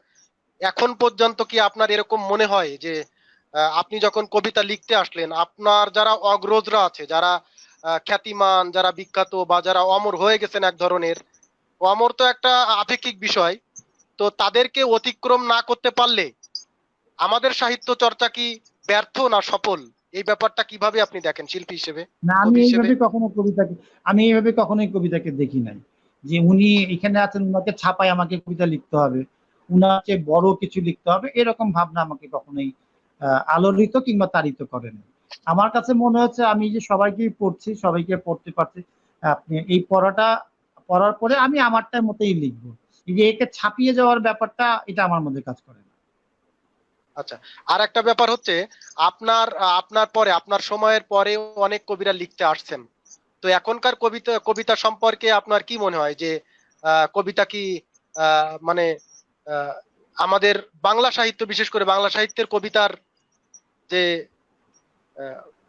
এখন পর্যন্ত কি আপনার এরকম মনে হয় যে আপনি যখন কবিতা লিখতে আসলেন, আপনার যারা অগ্রজরা আছে, যারা খ্যাতিমান, যারা বিখ্যাত বা যারা অমর হয়ে গেছেন, এক ধরনের অমর তো একটা আপেক্ষিক বিষয়, তো তাদেরকে অতিক্রম না করতে পারলে আমাদের সাহিত্য চর্চা কি ব্যর্থ না সফল? এই ব্যাপারটা কিভাবে আপনি দেখেন শিল্পী হিসেবে, না, কবি হিসেবে? আমি এইভাবে কখনোই কবিতাকে দেখি নাই যে উনি এখানে আছেন, উনাকে ছাপায় আমাকে কবিতা লিখতে হবে, উনার চেয়ে বড় কিছু লিখতে হবে, এরকম ভাবনা আমাকে কখনোই আলোড়িত কিংবা তাড়িত করে না। আমার কাছে মনে হচ্ছে আমি যে সবাইকেই পড়ছি, সবাইকে পড়তে পারছি, আপনি এই পড়ার পরে আমি আমারটার মতোই লিখবো, এই যে একে ছাপিয়ে যাওয়ার ব্যাপারটা, এটা আমার মধ্যে কাজ করে না। আচ্ছা, আর একটা ব্যাপার হচ্ছে আপনার আপনার পরে, আপনার সময়ের পরে অনেক কবিরা লিখতে আসছেন, তো এখনকার কবিতা সম্পর্কে আপনার কি মনে হয় যে কবিতা কি মানে আমাদের বাংলা সাহিত্য, বিশেষ করে বাংলা সাহিত্যের কবিতার যে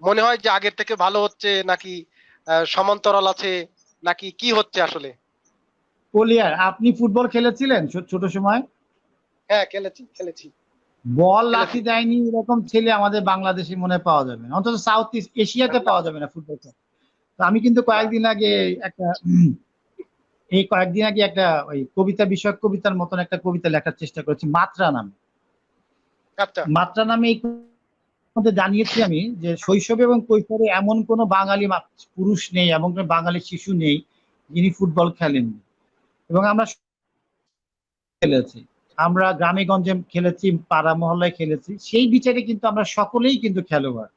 মনে হয় যে আগের থেকে ভালো হচ্ছে, নাকি সমান্তরাল আছে, নাকি কি হচ্ছে আসলে? কলিয়ার, আপনি ফুটবল খেলেছিলেন ছোট সময়? হ্যাঁ, খেলেছি। বল খেলেছি। লাথি দেয়নি এরকম ছেলে আমাদের বাংলাদেশে মনে হয় পাওয়া যাবে না, অন্তত সাউথ ইস্ট এশিয়াতে পাওয়া যাবে না ফুটবল খেলা। তো আমি কিন্তু কয়েকদিন আগে একটা এই কয়েকদিন আগে একটা ওই কবিতা বিষয়ক কবিতার মতন একটা কবিতা লেখার চেষ্টা করেছি মাত্রা নামে। আচ্ছা। মাত্রা নামে এই মধ্যে জানিয়েছি আমি যে শৈশবে এবং কৈশোরে এমন কোনো বাঙালি পুরুষ নেই এবং বাঙালি শিশু নেই যিনি ফুটবল খেলেননি। এবং আমরা খেলেছি, আমরা গ্রামে গঞ্জে খেলেছি, পাড়া মহল্লায় খেলেছি, সেই বিচারে কিন্তু আমরা সকলেই কিন্তু খেলোয়াড়।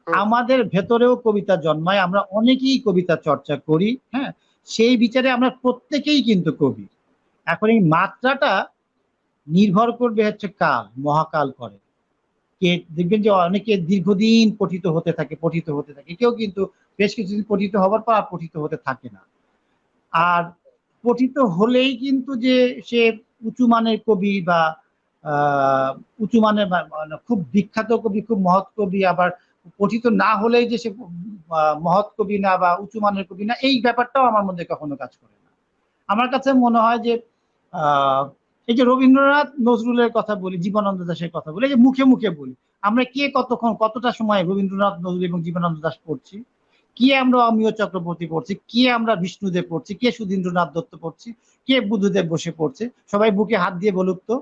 আমাদের ভেতরেও কবিতা জন্মায়, আমরা অনেকেই কবিতা চর্চা করি, হ্যাঁ, সেই বিচারে আমরা প্রত্যেকেই কিন্তু কবি। এখন এই মাত্রাটা নির্ভর করবে হচ্ছে কাল, মহাকাল করে। কে দেখবেন যে অনেকে দীর্ঘদিন পঠিত হতে থাকে, কেউ কিন্তু বেশ কিছুদিন পঠিত হবার পর আর পঠিত হতে থাকে না। আর পঠিত হলেই কিন্তু যে সে উঁচু মানের কবি বা উঁচু মানের খুব বিখ্যাত কবি, খুব মহৎ কবি, আবার পঠিত না হলেই যে সে মহৎ কবি না বা উঁচু মানের কবি না, এই ব্যাপারটাও আমার মধ্যে কখনো কাজ করে না। আমার কাছে মনে হয় যে এই যে রবীন্দ্রনাথ নজরুলের কথা বলি, জীবনানন্দ দাশের কথা বলি, এই যে মুখে মুখে বলি, আমরা কে কতক্ষণ কতটা সময় রবীন্দ্রনাথ নজরুল এবং জীবনানন্দ দাশ পড়ছি, কি আমরা অমিয় চক্রবর্তী পড়ছি, কি আমরা বিষ্ণুদেব পড়ছি, কে সুধীন্দ্রনাথ দত্ত পড়ছি, কে বুদ্ধদেব বসে পড়ছে, সবাই বুকে হাত দিয়ে বলুক তো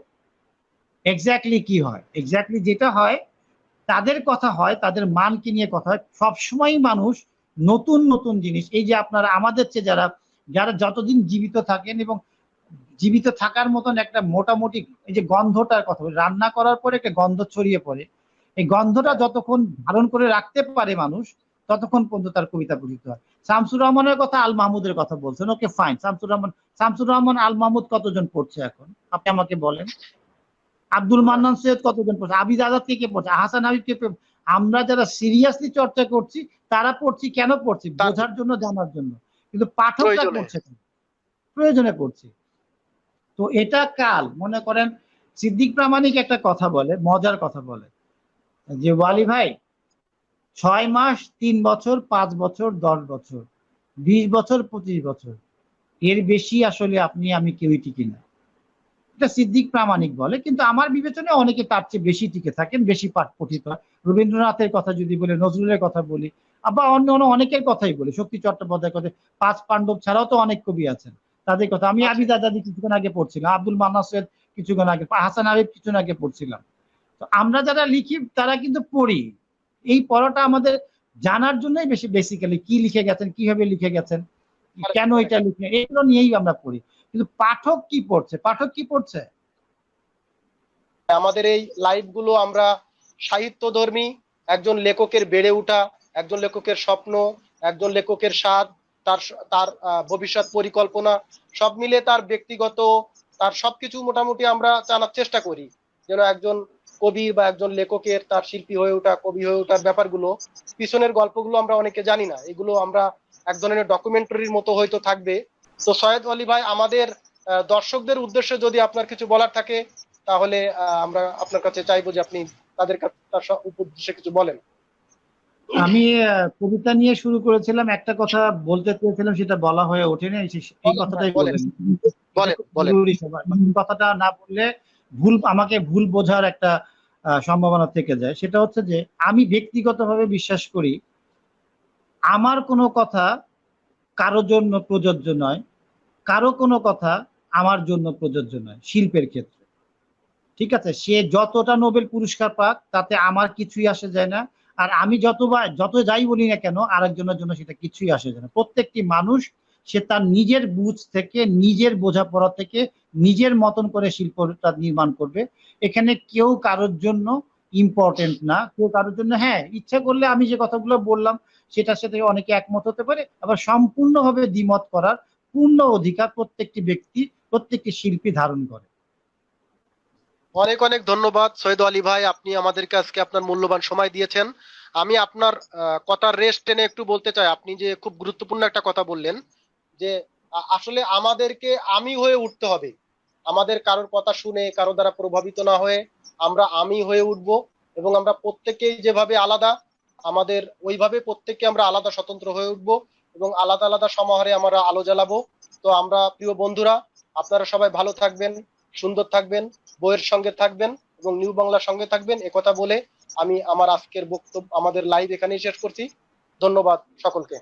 এক্স্যাক্টলি কি হয়। এক্স্যাক্টলি যেটা হয়, তাদের কথা হয়, তাদের মানকে নিয়ে কথা হয়। সবসময় মানুষ নতুন নতুন জিনিস, এই যে আপনারা আমাদের চেয়ে যারা যারা যতদিন জীবিত থাকেন এবং জীবিত থাকার মতন একটা মোটামুটি এই যে গন্ধটার কথা বলি, রান্না করার পরে একটা গন্ধ ছড়িয়ে পড়ে, এই গন্ধটা যতক্ষণ ধারণ করে রাখতে পারে মানুষ, ততক্ষণ পর্যন্ত তার কবিতা পঠিত হয়। শামসুর রহমানের কথা, আল মাহমুদের কথা বলছেন, ওকে ফাইন। শামসুর রহমান আল মাহমুদ কতজন পড়ছে এখন আপনি আমাকে বলেন? আব্দুল মান্নান সৈয়দ কতজন পড়ছে? আবিদ আজাদ কে পড়ছে? আহসান হাবিব কে? আমরা যারা সিরিয়াসলি চর্চা করছি তারা পড়ছি, কেন পড়ছি? বোঝার জন্য, জানার জন্য। কিন্তু পাঠকরা পড়ছে প্রয়োজনে পড়ছি। তো এটা কাল, মনে করেন সিদ্দিক প্রামাণিক একটা কথা বলে, মজার কথা বলে যে ওয়ালি ভাই 6 মাস, 3 বছর, 5 বছর, 10 বছর, 20 বছর, 25 বছর, এর বেশি আসলে আপনি আমি কেউই টিকি না। এটা সিদ্দিক প্রামাণিক বলে, কিন্তু আমার বিবেচনায় অনেকে তার চেয়ে বেশি টিকে থাকেন, বেশি পাঠ পঠিত হয়। রবীন্দ্রনাথের কথা যদি বলি, নজরুলের কথা বলি, আবার অন্য অনেকের কথাই বলি, শক্তি চট্টোপাধ্যায়ের কথা, 5 পাণ্ডব ছাড়াও তো অনেক কবি আছেন, তাদের কথা। আমি আবিদ আজাদি কিছুক্ষণ আগে পড়ছিলাম, আব্দুল মান্নান সৈয়দ কিছুক্ষণ আগে, হাসান হাবিব কিছুক্ষণ আগে পড়ছিলাম। তো আমরা যারা লিখি তারা কিন্তু পড়ি, এই পড়াটা আমাদের জানার জন্যই বেশি, বেসিক্যালি কি লিখে গেছেন, কিভাবে লিখে গেছেন, কেন এটা লিখে, এগুলো নিয়েই আমরা পড়ি। কিন্তু পাঠক কি পড়ছে, পাঠক কি পড়ছে? আমাদের এই লাইভ গুলো আমরা সাহিত্যধর্মী একজন লেখকের বেড়ে ওঠা, একজন লেখকের স্বপ্ন, একজন লেখকের স্বাদ, তার তার ভবিষ্যৎ পরিকল্পনা সব মিলে তার ব্যক্তিগত, তার সবকিছু মোটামুটি আমরা জানার চেষ্টা করি, যেন একজন কবি বা একজন লেখকের তার শিল্পী হয়ে ওঠা, কবি হয়ে ওঠার ব্যাপারগুলো, পিছনের গল্পগুলো আমরা অনেকে জানি না। এগুলো আমরা এক ধরনের ডকুমেন্টারির মতো হয়তো থাকবে। তো সৈয়দ ওয়ালি ভাই, আমাদের দর্শকদের উদ্দেশ্যে যদি আপনার কিছু বলার থাকে, তাহলে আমরা আপনার কাছে চাইবো যে আপনি তাদের তার উদ্দেশ্যে কিছু বলেন। আমি কবিতা নিয়ে শুরু করেছিলাম, একটা কথা বলতে চেয়েছিলাম, সেটা বলা হয়ে ওঠেনি, এই কথাটাই বলেন। কথাটা না বললে আমাকে ভুল বোঝার একটা সম্ভাবনা থেকে যায়। সেটা হচ্ছে যে আমি ব্যক্তিগতভাবে বিশ্বাস করি আমার কোনো কথা কারোর জন্য প্রযোজ্য নয়, কারো কোনো কথা আমার জন্য প্রযোজ্য নয় শিল্পের ক্ষেত্রে। ঠিক আছে, সে যতটা নোবেল পুরস্কার পাক তাতে আমার কিছুই আসে যায় না। আর আমি যত যাই বলি না কেন, আরেকজনের জন্য সেটা কিছুই আসে যায় না। প্রত্যেকটি মানুষ সে তার নিজের বুঝ থেকে, নিজের বোঝাপড়া থেকে, নিজের মতন করে শিল্পটা নির্মাণ করবে। এখানে কেউ কারোর জন্য ইম্পর্টেন্ট না, কেউ কারোর জন্য, হ্যাঁ ইচ্ছা করলে আমি যে কথাগুলো বললাম সেটার সাথে অনেকে একমত হতে পারে, আবার সম্পূর্ণভাবে দ্বিমত করার পূর্ণ অধিকার প্রত্যেকটি ব্যক্তি, প্রত্যেকটি শিল্পী ধারণ করে। অনেক অনেক ধন্যবাদ সৈয়দ আলী ভাই, আপনি আমাদেরকে আজকে আপনার মূল্যবান সময় দিয়েছেন। আমি আপনার কথার রেস্ট টেনে একটু বলতে চাই, আপনি যে খুব গুরুত্বপূর্ণ একটা কথা বললেন যে আসলে আমাদেরকে আমি হয়ে উঠতে হবে। আমাদের কারোর কথা শুনে কারো দ্বারা প্রভাবিত না হয়ে আমরা আমি হয়ে উঠব, এবং আমরা প্রত্যেকেই যেভাবে আলাদা, আমাদের ওইভাবে প্রত্যেককে আমরা আলাদা স্বতন্ত্র হয়ে উঠব, এবং আলাদা আলাদা সমাহারে আমরা আলো জ্বালাবো। তো আমরা প্রিয় বন্ধুরা, আপনারা সবাই ভালো থাকবেন, সুন্দর থাকবেন, বইয়ের সঙ্গে থাকবেন এবং নিউ বাংলার সঙ্গে থাকবেন, একথা বলে আমি আমার আজকের বক্তব্য, আমাদের লাইভ এখানেই শেষ করছি। ধন্যবাদ সকলকে।